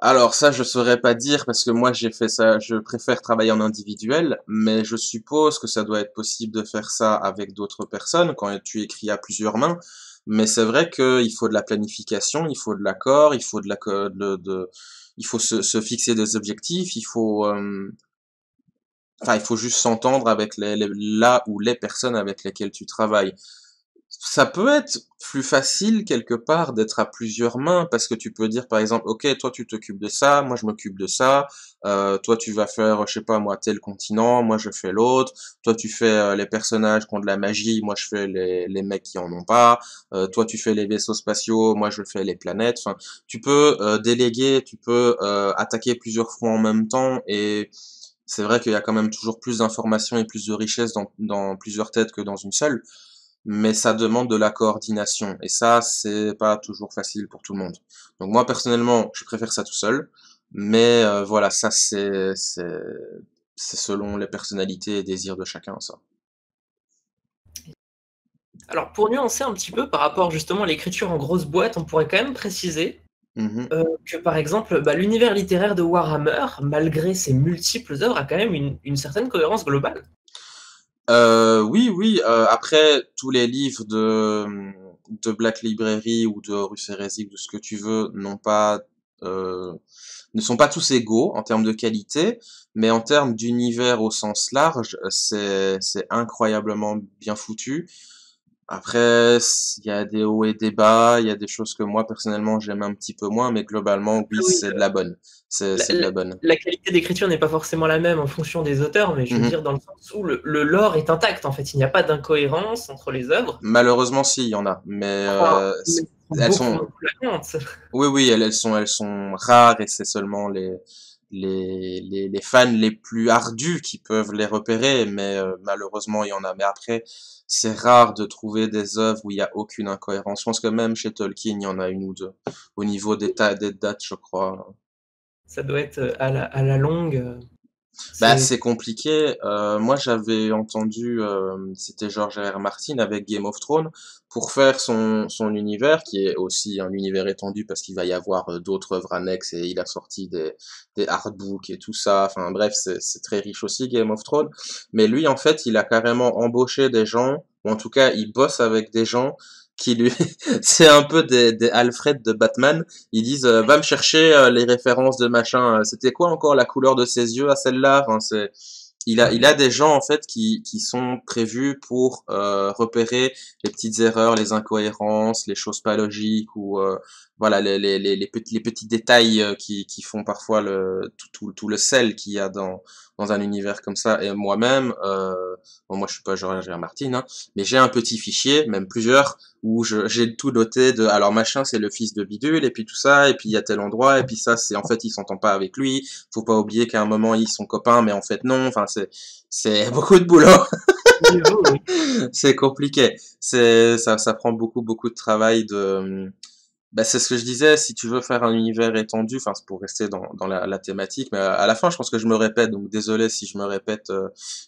Speaker 2: Alors ça, je saurais pas dire parce que moi j'ai fait ça, je préfère travailler en individuel, mais je suppose que ça doit être possible de faire ça avec d'autres personnes quand tu écris à plusieurs mains. Mais c'est vrai qu'il faut de la planification, il faut de l'accord, il faut il faut se fixer des objectifs, il faut juste s'entendre avec là ou les personnes avec lesquelles tu travailles. Ça peut être plus facile quelque part d'être à plusieurs mains parce que tu peux dire par exemple ok toi tu t'occupes de ça, moi je m'occupe de ça, toi tu vas faire je sais pas moi tel continent, moi je fais l'autre, toi tu fais les personnages qui ont de la magie, moi je fais les mecs qui en ont pas, toi tu fais les vaisseaux spatiaux, moi je fais les planètes, enfin tu peux déléguer, tu peux attaquer plusieurs fois en même temps et c'est vrai qu'il y a quand même toujours plus d'informations et plus de richesses dans plusieurs têtes que dans une seule, mais ça demande de la coordination et ça c'est pas toujours facile pour tout le monde. Donc moi personnellement je préfère ça tout seul, mais voilà ça c'est selon les personnalités et désirs de chacun ça.
Speaker 1: Alors pour nuancer un petit peu par rapport justement à l'écriture en grosse boîte, on pourrait quand même préciser
Speaker 2: Mhm.
Speaker 1: que par exemple l'univers littéraire de Warhammer, malgré ses multiples œuvres, a quand même une certaine cohérence globale.
Speaker 2: Oui, oui. Après, tous les livres de Black Library ou de Horus Heresy ou de ce que tu veux euh, ne sont pas tous égaux en termes de qualité, mais en termes d'univers au sens large, c'est incroyablement bien foutu. Après, il y a des hauts et des bas, il y a des choses que moi personnellement j'aime un petit peu moins, mais globalement, oui,
Speaker 1: Ah oui,
Speaker 2: c'est de la bonne.
Speaker 1: la,
Speaker 2: C'est de
Speaker 1: la-
Speaker 2: la bonne.
Speaker 1: la qualité d'écriture n'est pas forcément la même en fonction des auteurs, mais je veux
Speaker 2: Mhm.
Speaker 1: dire dans le sens où le lore est intact en fait, il n'y a pas d'incohérence entre les œuvres.
Speaker 2: Malheureusement, si, il y en a, mais
Speaker 1: Enfin, mais elles sont
Speaker 2: elles
Speaker 1: beaucoup
Speaker 2: sont,
Speaker 1: moins flagrantes.
Speaker 2: oui, oui, elles sont rares et c'est seulement les fans les plus ardus qui peuvent les repérer, mais malheureusement, il y en a. Mais après, c'est rare de trouver des œuvres où il y a aucune incohérence. Je pense que même chez Tolkien, il y en a une ou deux. Au niveau des dates, je crois.
Speaker 1: Ça doit être à la longue.
Speaker 2: Bah,
Speaker 1: C'est
Speaker 2: c'est compliqué. Moi, j'avais entendu, c'était George R. R. Martin avec Game of Thrones pour faire son univers, qui est aussi un univers étendu parce qu'il va y avoir d'autres œuvres annexes et il a sorti des artbooks et tout ça. Enfin, bref, c'est très riche aussi, Game of Thrones. Mais lui, en fait, il a carrément embauché des gens, ou en tout cas, il bosse avec des gens qui lui, c'est un peu des Alfred de Batman. Ils disent va me chercher les références de machin. C'était quoi encore la couleur de ses yeux à celle-là? Enfin, c'est il a des gens en fait qui sont prévus pour repérer les petites erreurs, les incohérences, les choses pas logiques ou voilà les petits détails qui font parfois tout le sel qu'il y a dans un univers comme ça. Et moi-même, bon, moi je suis pas George R. R. Martin, hein, mais j'ai un petit fichier, même plusieurs où j'ai tout noté de alors machin c'est le fils de bidule et puis tout ça et puis il y a tel endroit et puis ça c'est en fait il s'entend pas avec lui, faut pas oublier qu'à un moment ils sont copains mais en fait non, enfin c'est beaucoup de boulot.
Speaker 1: niveau, oui.
Speaker 2: C'est compliqué, c'est ça prend beaucoup de travail de bah, c'est ce que je disais, si tu veux faire un univers étendu, enfin c'est pour rester dans la thématique, mais à la fin je pense que je me répète, donc désolé si je me répète,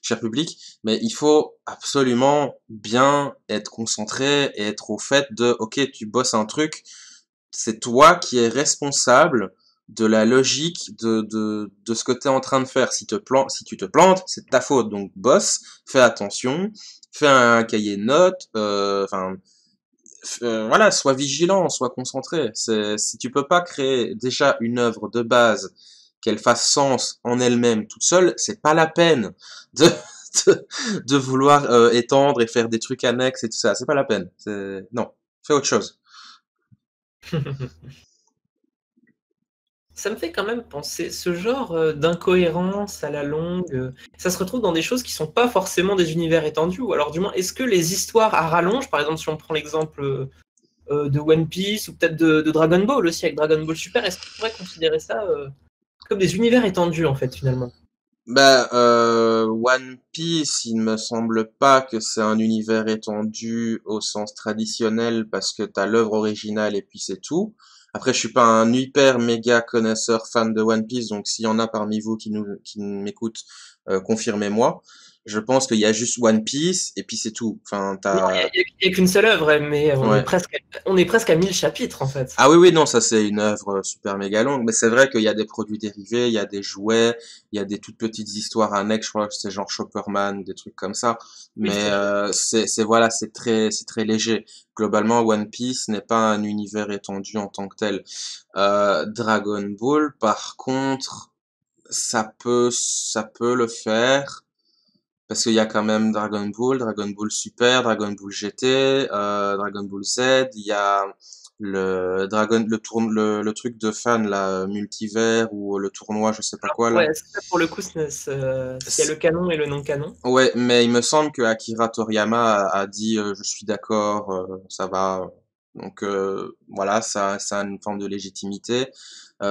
Speaker 2: cher public, mais il faut absolument bien être concentré et être au fait de, ok, tu bosses un truc, c'est toi qui es responsable de la logique de ce que tu es en train de faire. Si tu te plantes, c'est de ta faute, donc bosse, fais attention, fais un cahier de notes, enfin voilà, sois vigilant, sois concentré. Si tu peux pas créer déjà une œuvre de base qu'elle fasse sens en elle-même toute seule, c'est pas la peine de de vouloir étendre et faire des trucs annexes et tout ça. C'est pas la peine. Non, fais autre chose.
Speaker 1: Ça me fait quand même penser, ce genre d'incohérence à la longue, ça se retrouve dans des choses qui sont pas forcément des univers étendus, ou alors du moins, est-ce que les histoires à rallonge, par exemple si on prend l'exemple de One Piece, ou peut-être de Dragon Ball aussi, avec Dragon Ball Super, est-ce qu'on pourrait considérer ça comme des univers étendus en fait finalement?
Speaker 2: Bah, One Piece, il me semble pas que c'est un univers étendu au sens traditionnel parce que t'as l'œuvre originale et puis c'est tout. Après, je suis pas un hyper méga connaisseur fan de One Piece, donc s'il y en a parmi vous qui m'écoutent, confirmez-moi. Je pense qu'il y a juste One Piece et puis c'est tout. Enfin,
Speaker 1: Non, il y a qu'une seule œuvre, mais
Speaker 2: Ouais.
Speaker 1: on est presque à 1000 chapitres en fait.
Speaker 2: Ah oui, oui, non, ça c'est une œuvre super méga longue, mais c'est vrai qu'il y a des produits dérivés, il y a des jouets, il y a des toutes petites histoires annexes, je crois que c'est genre Chopperman, des trucs comme ça.
Speaker 1: Oui,
Speaker 2: Mais
Speaker 1: tout à fait.
Speaker 2: voilà, c'est très léger. Globalement, One Piece n'est pas un univers étendu en tant que tel. Dragon Ball, par contre, ça peut le faire. Parce qu'il y a quand même Dragon Ball, Dragon Ball Super, Dragon Ball GT, Dragon Ball Z, il y a le truc de fan, là, multivers, ou le tournoi, je sais pas quoi, là.
Speaker 1: Ouais, ça pour le coup, il y a le canon et le non canon.
Speaker 2: Ouais, mais il me semble que Akira Toriyama a dit je suis d'accord, ça va. Donc voilà, ça a une forme de légitimité.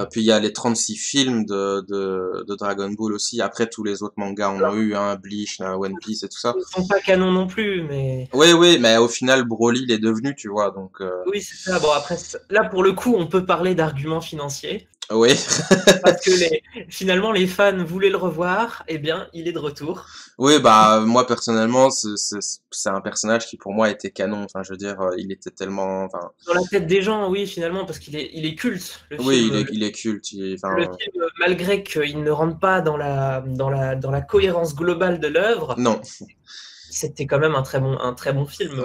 Speaker 2: Puis il y a les 36 films de Dragon Ball aussi. Après, tous les autres mangas en ont
Speaker 1: Alors,
Speaker 2: eu, hein, Bleach, One Piece et tout ça.
Speaker 1: ils ne sont pas canons non plus, mais
Speaker 2: Oui, oui, mais au final, Broly l'est devenu, tu vois. Donc
Speaker 1: oui, c'est ça. Bon, après, là, pour le coup, on peut parler d'arguments financiers.
Speaker 2: oui.
Speaker 1: Parce que finalement, les fans voulaient le revoir. Eh bien, il est de retour.
Speaker 2: Oui, bah moi personnellement, c'est un personnage qui pour moi était canon. Enfin, je veux dire, il était tellement, enfin,
Speaker 1: Dans la tête des gens, oui, finalement, parce il est culte, le
Speaker 2: oui,
Speaker 1: film.
Speaker 2: il est culte.
Speaker 1: Le
Speaker 2: Enfin,
Speaker 1: film, malgré qu'il ne rentre pas dans la cohérence globale de l'œuvre,
Speaker 2: non.
Speaker 1: c'était quand même un très bon film.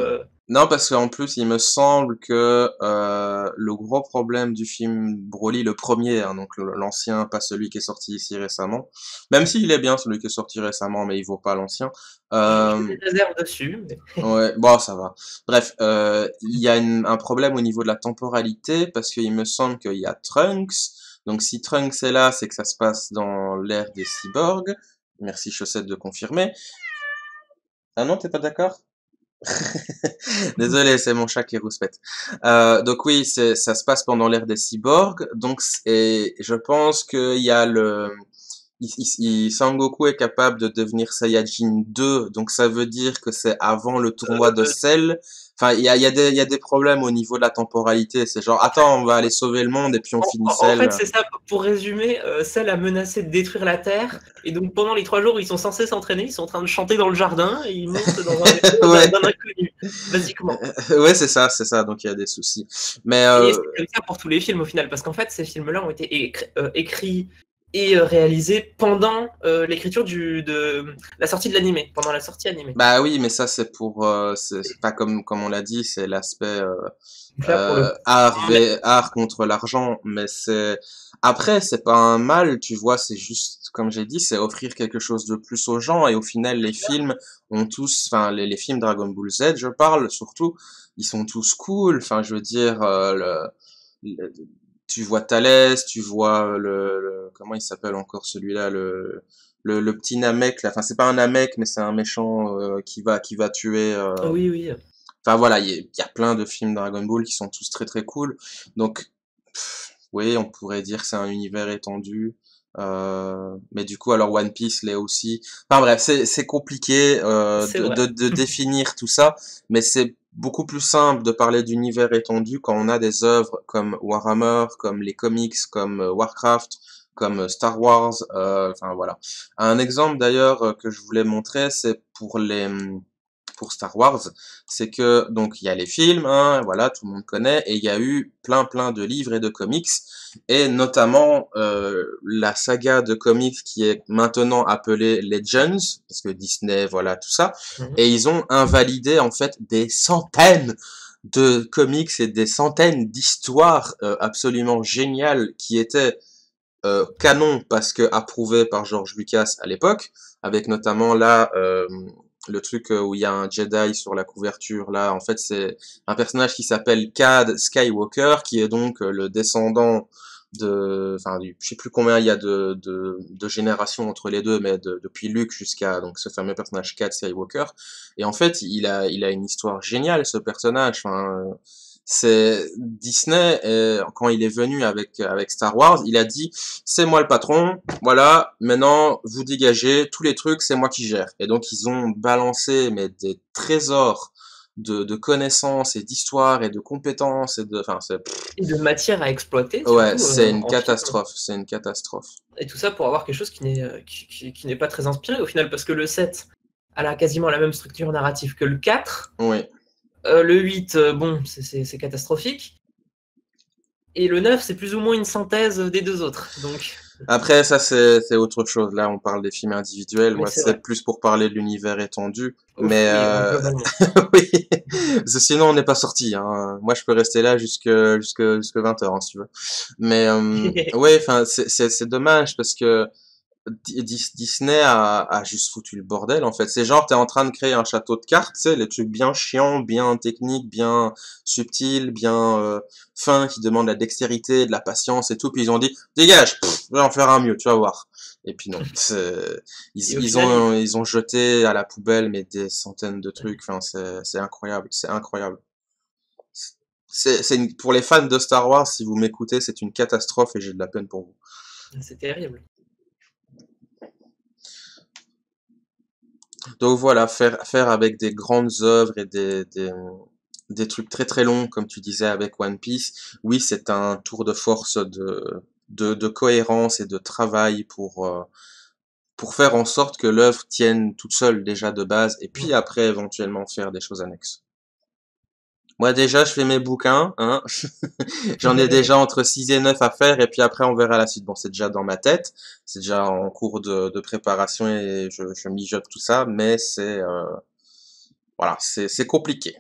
Speaker 2: Non, parce qu'en plus, il me semble que le gros problème du film Broly, le premier, hein, donc l'ancien, pas celui qui est sorti ici récemment, même s'il est bien celui qui est sorti récemment, mais il vaut pas l'ancien.
Speaker 1: J'ai
Speaker 2: Euh,
Speaker 1: des réserves dessus.
Speaker 2: ouais, bon, ça va. Bref, il y a un problème au niveau de la temporalité, parce qu'il me semble qu'il y a Trunks. Donc si Trunks est là, c'est que ça se passe dans l'ère des cyborgs. Merci Chaussette de confirmer. Ah non, t'es pas d'accord? Désolé, c'est mon chat qui rouspète. Donc oui, ça se passe pendant l'ère des cyborgs. Donc, et je pense qu'il y a Sangoku est capable de devenir Saiyajin 2, donc ça veut dire que c'est avant le tournoi de
Speaker 1: Euh,
Speaker 2: Cell. Enfin, il y a des problèmes au niveau de la temporalité. C'est genre, attends, on va aller sauver le monde et puis on finit
Speaker 1: En fait,
Speaker 2: Cell.
Speaker 1: c'est ça, pour résumer, Cell a menacé de détruire la Terre, et donc pendant les 3 jours où ils sont censés s'entraîner, ils sont en train de chanter dans le jardin, et ils montent dans un vaisseau
Speaker 2: Ouais,
Speaker 1: d'un inconnu, basiquement.
Speaker 2: ouais, c'est ça. Donc il y a des soucis. Mais
Speaker 1: Et c'est comme ça pour tous les films au final, parce qu'en fait, ces films-là ont été écrits et réalisés pendant l'écriture de la sortie de l'animé, pendant la sortie animée.
Speaker 2: bah oui, mais ça c'est pour, c'est pas comme on l'a dit, c'est l'aspect
Speaker 1: Donc là, pour le coup,
Speaker 2: art contre l'argent, mais c'est après c'est pas un mal, tu vois, c'est juste comme j'ai dit, c'est offrir quelque chose de plus aux gens et au final les films ont tous, enfin les films Dragon Ball Z, je parle surtout, ils sont tous cool, enfin je veux dire le- tu vois Thalès, tu vois comment il s'appelle encore celui-là, le petit Namek là, enfin c'est pas un Namek mais c'est un méchant qui va tuer
Speaker 1: oui, oui.
Speaker 2: enfin voilà, il y a plein de films Dragon Ball qui sont tous très très cool. Donc oui, on pourrait dire que c'est un univers étendu. Mais du coup, alors One Piece l'est aussi. Enfin bref, c'est compliqué
Speaker 1: C'est vrai.
Speaker 2: de définir tout ça, mais c'est beaucoup plus simple de parler d'univers étendu quand on a des œuvres comme Warhammer, comme les comics, comme Warcraft, comme Star Wars. Enfin voilà. Un exemple d'ailleurs que je voulais montrer, c'est pour Star Wars, c'est que donc il y a les films, hein, voilà, tout le monde connaît, et il y a eu plein de livres et de comics, et notamment la saga de comics qui est maintenant appelée Legends, parce que Disney, voilà, tout ça,
Speaker 1: Mhm.
Speaker 2: et ils ont invalidé en fait des centaines de comics et des centaines d'histoires absolument géniales qui étaient canon parce que approuvé par George Lucas à l'époque, avec notamment là le truc où il y a un Jedi sur la couverture là, en fait c'est un personnage qui s'appelle Cad Skywalker qui est donc le descendant enfin je sais plus combien il y a de générations entre les deux, mais depuis Luke jusqu'à donc ce fameux personnage Cad Skywalker, et en fait il a une histoire géniale ce personnage, enfin c'est Disney quand il est venu avec Star Wars, il a dit c'est moi le patron, voilà, maintenant vous dégagez, tous les trucs c'est moi qui gère. Et donc ils ont balancé mais des trésors de connaissances et d'histoires et de compétences et de enfin c'est
Speaker 1: Et de matière à exploiter,
Speaker 2: ouais,
Speaker 1: surtout
Speaker 2: c'est une
Speaker 1: en film.
Speaker 2: catastrophe, c'est une catastrophe.
Speaker 1: Et tout ça pour avoir quelque chose qui n'est pas très inspiré au final, parce que le 7 elle a quasiment la même structure narrative que le 4.
Speaker 2: Oui.
Speaker 1: Le 8, bon, c'est catastrophique. Et le 9, c'est plus ou moins une synthèse des deux autres. Donc,
Speaker 2: Après, ça, c'est autre chose. Là, on parle des films individuels.
Speaker 1: mais
Speaker 2: Moi,
Speaker 1: c'est
Speaker 2: c'est
Speaker 1: vrai.
Speaker 2: plus pour parler de l'univers étendu. Mais,
Speaker 1: Oui, globalement.
Speaker 2: oui. Parce que sinon, on n'est pas sorti, hein. Moi, je peux rester là jusque 20 heures, hein, si tu veux. Mais, ouais, enfin, c'est dommage parce que Disney a juste foutu le bordel en fait. C'est genre t'es en train de créer un château de cartes, tu sais, les trucs bien chiants, bien techniques, bien subtils, bien fins, qui demandent la dextérité, de la patience et tout. Puis ils ont dit dégage, je vais en faire un mieux, tu vas voir. Et puis non,
Speaker 1: Et au final,
Speaker 2: ils ont jeté à la poubelle mais des centaines de trucs. Enfin c'est incroyable, c'est incroyable. Pour les fans de Star Wars, si vous m'écoutez, c'est une catastrophe et j'ai de la peine pour vous.
Speaker 1: c'est terrible.
Speaker 2: Donc voilà, faire avec des grandes œuvres et des trucs très très longs, comme tu disais avec One Piece, oui, c'est un tour de force de cohérence et de travail pour faire en sorte que l'œuvre tienne toute seule déjà de base, et puis après éventuellement faire des choses annexes. Moi déjà, je fais mes bouquins, hein. J'en ai déjà entre 6 et 9 à faire, et puis après on verra la suite. Bon, c'est déjà dans ma tête, c'est déjà en cours de préparation et je mijote tout ça, mais voilà, c'est compliqué.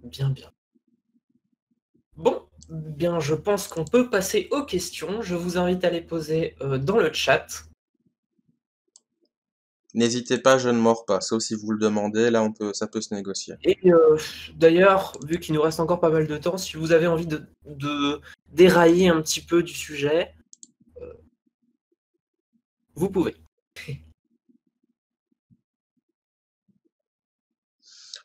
Speaker 1: Bien, bien. Bon, bien, je pense qu'on peut passer aux questions. Je vous invite à les poser dans le chat.
Speaker 2: N'hésitez pas, je ne mords pas, sauf si vous le demandez, là ça peut se négocier.
Speaker 1: Et d'ailleurs, vu qu'il nous reste encore pas mal de temps, si vous avez envie de dérailler un petit peu du sujet, vous pouvez.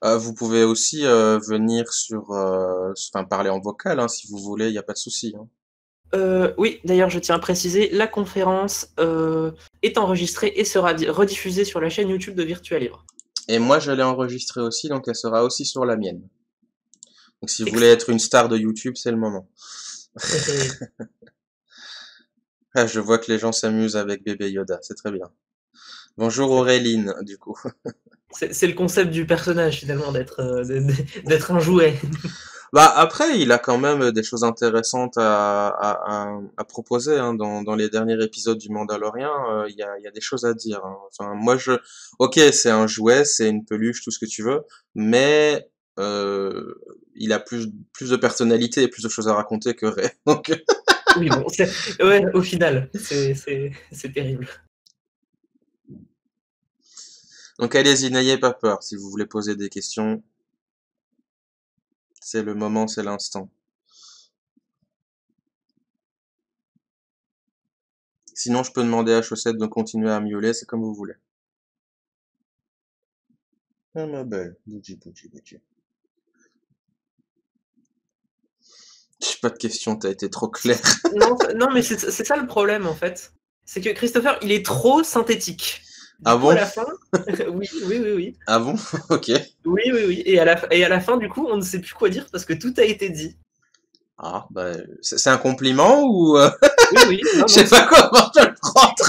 Speaker 2: Vous pouvez aussi venir enfin parler en vocal, hein, si vous voulez, il n'y a pas de souci. Hein.
Speaker 1: Oui, d'ailleurs, je tiens à préciser, la conférence est enregistrée et sera rediffusée sur la chaîne YouTube de Virtua Libre.
Speaker 2: Et moi, je l'ai enregistrée aussi, donc elle sera aussi sur la mienne. Donc si vous voulez
Speaker 1: Excellent.
Speaker 2: être une star de YouTube, c'est le moment. Ah, je vois que les gens s'amusent avec bébé Yoda, c'est très bien. Bonjour Auréline, du coup.
Speaker 1: C'est le concept du personnage, finalement, d'être un jouet.
Speaker 2: Bah après, il a quand même des choses intéressantes à proposer hein. Dans les derniers épisodes du Mandalorian, il y a des choses à dire. Hein. Enfin, ok, c'est un jouet, c'est une peluche, tout ce que tu veux, mais il a plus de personnalité et plus de choses à raconter que Rey. Donc,
Speaker 1: Oui, bon, ouais, au final, c'est terrible.
Speaker 2: donc allez-y, n'ayez pas peur. Si vous voulez poser des questions, c'est le moment, c'est l'instant. Sinon, je peux demander à Chaussette de continuer à miauler, c'est comme vous voulez. Ah, ma belle. Bougie, bougie, bougie. J'ai pas de questions, t'as été trop clair.
Speaker 1: Non, mais c'est ça le problème, en fait. C'est que Christopher, il est trop synthétique.
Speaker 2: Ah
Speaker 1: Du coup,
Speaker 2: bon?
Speaker 1: à la fin, oui.
Speaker 2: Ah bon? Ok.
Speaker 1: Oui. Et à la fin, du coup, on ne sait plus quoi dire parce que tout a été dit.
Speaker 2: Ah, bah, c'est un compliment ou
Speaker 1: Oui,
Speaker 2: je sais pas comment je le prendre.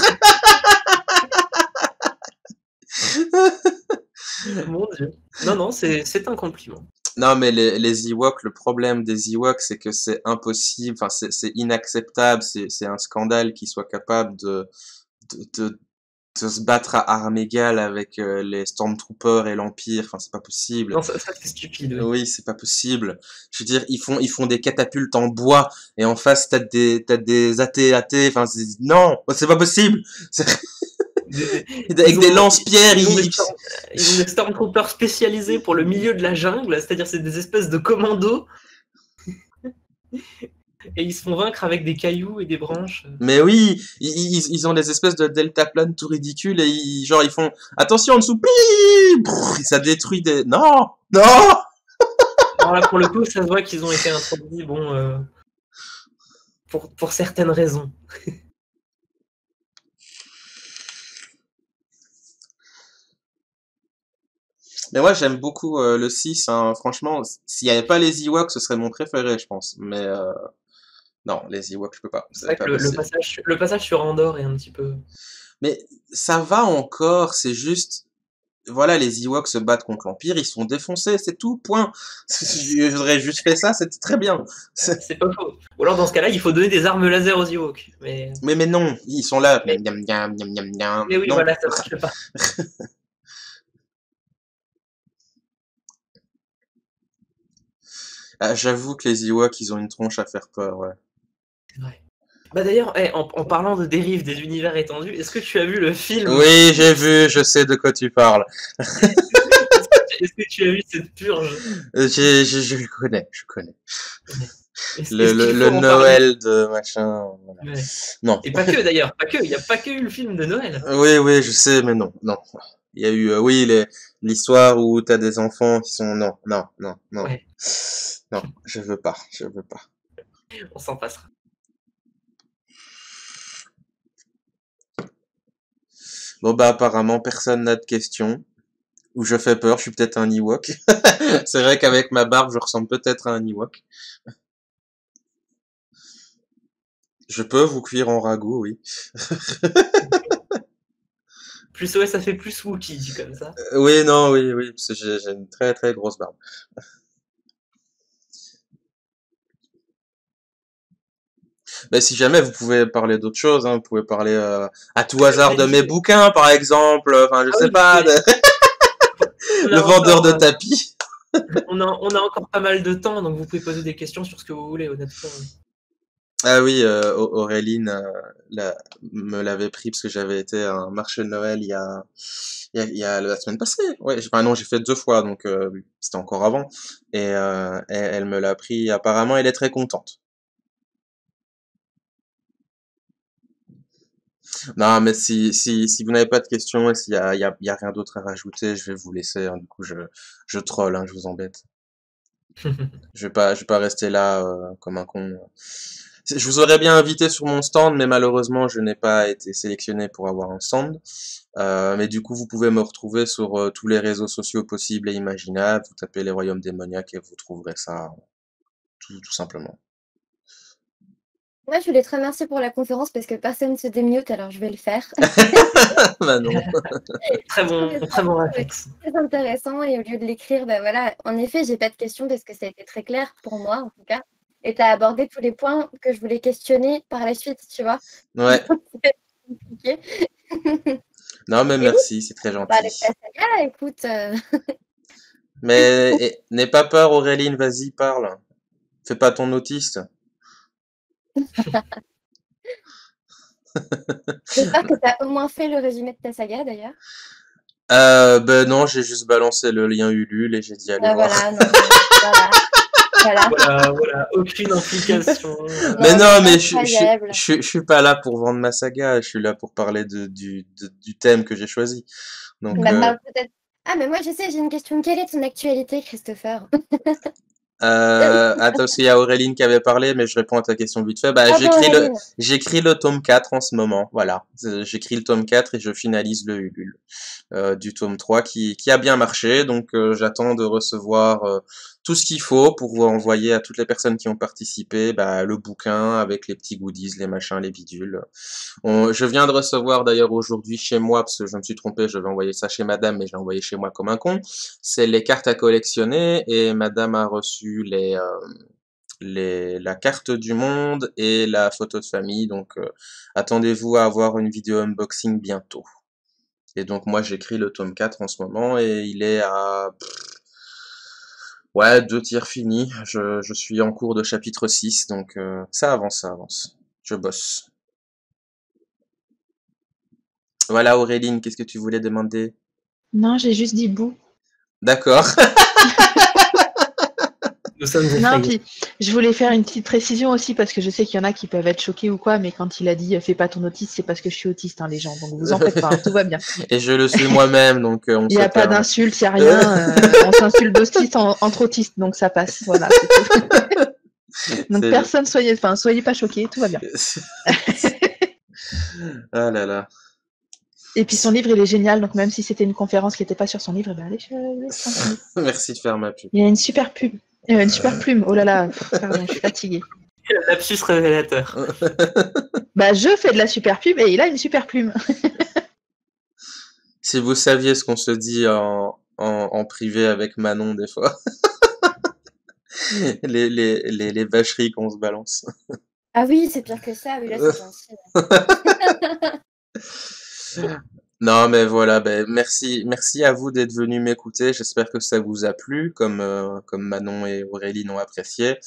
Speaker 1: mon Dieu. Non, c'est un compliment.
Speaker 2: Non, mais les Ewoks, le problème des Ewoks, c'est que c'est impossible, enfin, c'est inacceptable, c'est un scandale qu'ils soient capables de, de se battre à armes égales avec les Stormtroopers et l'Empire. Enfin, c'est pas possible.
Speaker 1: Non, ça c'est stupide, oui.
Speaker 2: Oui, c'est pas possible. Je veux dire, ils font des catapultes en bois et en face t'as des AT-AT. Enfin, non, c'est pas possible. Avec des lance-pierres,
Speaker 1: Ils ont des Stormtroopers spécialisés pour le milieu de la jungle, c'est-à-dire c'est des espèces de commandos. Et ils se font vaincre avec des cailloux et des branches.
Speaker 2: Mais oui, ils ont des espèces de deltaplanes tout ridicules et ils font attention en dessous, ça détruit des. Non, non.
Speaker 1: Alors là, pour le coup, ça se voit qu'ils ont été introduits, bon, pour certaines raisons.
Speaker 2: Mais moi j'aime beaucoup le 6, hein. Franchement, s'il n'y avait pas les Ewoks, ce serait mon préféré, je pense. Mais Non, les Ewoks, je peux pas.
Speaker 1: C'est vrai que le passage sur Andorre est un petit peu...
Speaker 2: Mais ça va encore, c'est juste... Voilà, les Ewoks se battent contre l'Empire, ils sont défoncés, c'est tout, point. J'aurais juste fait ça, c'était très bien.
Speaker 1: C'est pas faux. Ou alors, dans ce cas-là, il faut donner des armes laser aux Ewoks. Mais
Speaker 2: non, ils sont là.
Speaker 1: Mais oui,
Speaker 2: Non.
Speaker 1: voilà, ça marche pas.
Speaker 2: J'avoue que les Ewoks, ils ont une tronche à faire peur, ouais.
Speaker 1: C'est vrai. Bah d'ailleurs, en parlant de dérive des univers étendus, est-ce que tu as vu le film?
Speaker 2: Oui, j'ai vu, je sais de quoi tu parles.
Speaker 1: Est-ce que tu as vu cette purge?
Speaker 2: Je connais.
Speaker 1: Est-ce qu'il
Speaker 2: Le
Speaker 1: faut en
Speaker 2: Noël de machin. Voilà.
Speaker 1: parler? Ouais.
Speaker 2: Non.
Speaker 1: Et pas que d'ailleurs, pas que. Il n'y a pas que eu le film de Noël.
Speaker 2: Oui, je sais, mais non. Il y a eu, oui, l'histoire où t'as des enfants qui sont, non.
Speaker 1: Ouais,
Speaker 2: Non, je veux pas.
Speaker 1: on s'en passera.
Speaker 2: Bon, bah, apparemment, personne n'a de questions. Ou je fais peur, je suis peut-être un Ewok. C'est vrai qu'avec ma barbe, je ressemble peut-être à un Ewok. Je peux vous cuire en ragoût, oui.
Speaker 1: Plus ouais, ça fait plus Wookie dit comme ça.
Speaker 2: Oui, non, oui, parce que j'ai une très très grosse barbe. Ben, si jamais vous pouvez parler d'autre chose, hein, vous pouvez parler à tout hasard de mes bouquins, par exemple. Enfin, je sais pas. Le vendeur de tapis.
Speaker 1: On a encore pas mal de temps, donc vous pouvez poser des questions sur ce que vous voulez, honnêtement.
Speaker 2: Ah oui, Auréline me l'avait pris parce que j'avais été à un marché de Noël il y a la semaine passée. Ouais, enfin non, j'ai fait 2 fois, donc c'était encore avant. Et elle me l'a pris. Apparemment, elle est très contente. Non, mais si vous n'avez pas de questions et s'il y a rien d'autre à rajouter, je vais vous laisser, hein. Du coup, je troll, hein, je vous embête. Je vais pas rester là comme un con. Je vous aurais bien invité sur mon stand, mais malheureusement, je n'ai pas été sélectionné pour avoir un stand. Mais du coup, vous pouvez me retrouver sur tous les réseaux sociaux possibles et imaginables. Vous tapez les Royaumes démoniaques et vous trouverez ça tout simplement.
Speaker 3: Moi, je voulais te remercier pour la conférence parce que personne ne se démute, alors je vais le faire.
Speaker 2: Bah non.
Speaker 1: Très bon réflexe.
Speaker 3: Très intéressant, et au lieu de l'écrire, bah voilà, en effet, j'ai pas de questions parce que ça a été très clair pour moi, en tout cas. Et tu as abordé tous les points que je voulais questionner par la suite, tu vois.
Speaker 2: Ouais.
Speaker 3: C'était compliqué.
Speaker 2: Non, mais merci, c'est très gentil.
Speaker 3: Bah, avec ta saga, écoute.
Speaker 2: Mais n'aie pas peur, Auréline, vas-y, parle. Fais pas ton autiste.
Speaker 3: J'espère que tu as au moins fait le résumé de ta saga, d'ailleurs.
Speaker 2: Ben non, j'ai juste balancé le lien Ulule et j'ai dit allez voir.
Speaker 3: Voilà, non, voilà.
Speaker 1: Voilà, aucune implication.
Speaker 2: Mais non, mais
Speaker 3: incroyable.
Speaker 2: je suis pas là pour vendre ma saga, je suis là pour parler du thème que j'ai choisi. Donc,
Speaker 3: Bah, parle peut-être. Ah, mais moi, je sais, j'ai une question. Quelle est ton actualité, Christopher?
Speaker 2: attends, parce qu'il y a Auréline qui avait parlé, mais je réponds à ta question vite fait. Bah, j'écris le tome 4 en ce moment, voilà. J'écris le tome 4 et je finalise le Ulule du tome 3 qui a bien marché, donc j'attends de recevoir tout ce qu'il faut pour vous envoyer à toutes les personnes qui ont participé, bah, le bouquin avec les petits goodies, les machins, les bidules. Je viens de recevoir d'ailleurs aujourd'hui chez moi, parce que je me suis trompé, je vais envoyer ça chez madame, mais je l'ai envoyé chez moi comme un con. C'est les cartes à collectionner et madame a reçu la carte du monde et la photo de famille, donc attendez-vous à avoir une vidéo unboxing bientôt. Et donc moi j'écris le tome 4 en ce moment et il est à ouais, 2 tiers finis. Je suis en cours de chapitre 6, donc ça avance. Je bosse. Voilà Auréline, qu'est-ce que tu voulais demander?
Speaker 4: Non, j'ai juste dit bouh.
Speaker 2: D'accord.
Speaker 1: Nous sommes
Speaker 4: Non,
Speaker 1: effrayés.
Speaker 4: puis je voulais faire une petite précision aussi parce que je sais qu'il y en a qui peuvent être choqués ou quoi, mais quand il a dit fais pas ton autiste, c'est parce que je suis autiste, hein, les gens. Donc vous en faites pas, hein, tout va bien.
Speaker 2: Et je le suis moi-même, donc on
Speaker 4: Il n'y a
Speaker 2: se
Speaker 4: pas
Speaker 2: permet.
Speaker 4: d'insulte, il n'y a rien. On s'insulte d'autiste entre autistes, donc ça passe. Voilà. C'est tout. Donc
Speaker 2: C'est-
Speaker 4: personne, soyez pas choqués, tout va bien.
Speaker 2: Ah là là.
Speaker 4: Et puis son livre, il est génial, donc même si c'était une conférence qui n'était pas sur son livre, eh ben allez tranquille.
Speaker 2: Merci de faire ma pub.
Speaker 4: Il y a une super pub. Une super plume. Oh là là, pardon, je suis fatiguée.
Speaker 1: Lapsus révélateur.
Speaker 4: Bah, je fais de la super pub et il a une super plume.
Speaker 2: Si vous saviez ce qu'on se dit en privé avec Manon des fois. Les vacheries qu'on se balance.
Speaker 3: Ah oui, c'est pire que ça. Oui, là, c'est gentil.
Speaker 2: Non, mais voilà, ben, merci à vous d'être venus m'écouter. J'espère que ça vous a plu, comme Manon et Aurélie l'ont apprécié.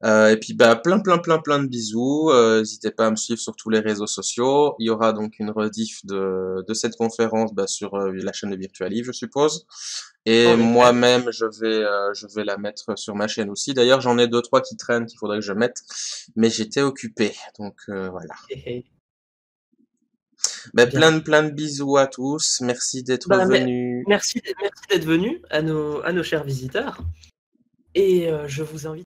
Speaker 2: Et puis, bah, plein de bisous. N'hésitez pas à me suivre sur tous les réseaux sociaux. Il y aura donc une rediff de cette conférence, bah, sur la chaîne de Virtualive, je suppose. Et
Speaker 1: En effet.
Speaker 2: moi-même, je vais la mettre sur ma chaîne aussi. D'ailleurs, j'en ai 2-3 qui traînent qu'il faudrait que je mette, mais j'étais occupé. Donc, voilà. Ben,
Speaker 1: Bien.
Speaker 2: plein de bisous à tous. Merci d'être
Speaker 1: Bah,
Speaker 2: venus.
Speaker 1: merci d'être venu à nos chers visiteurs. Et je vous invite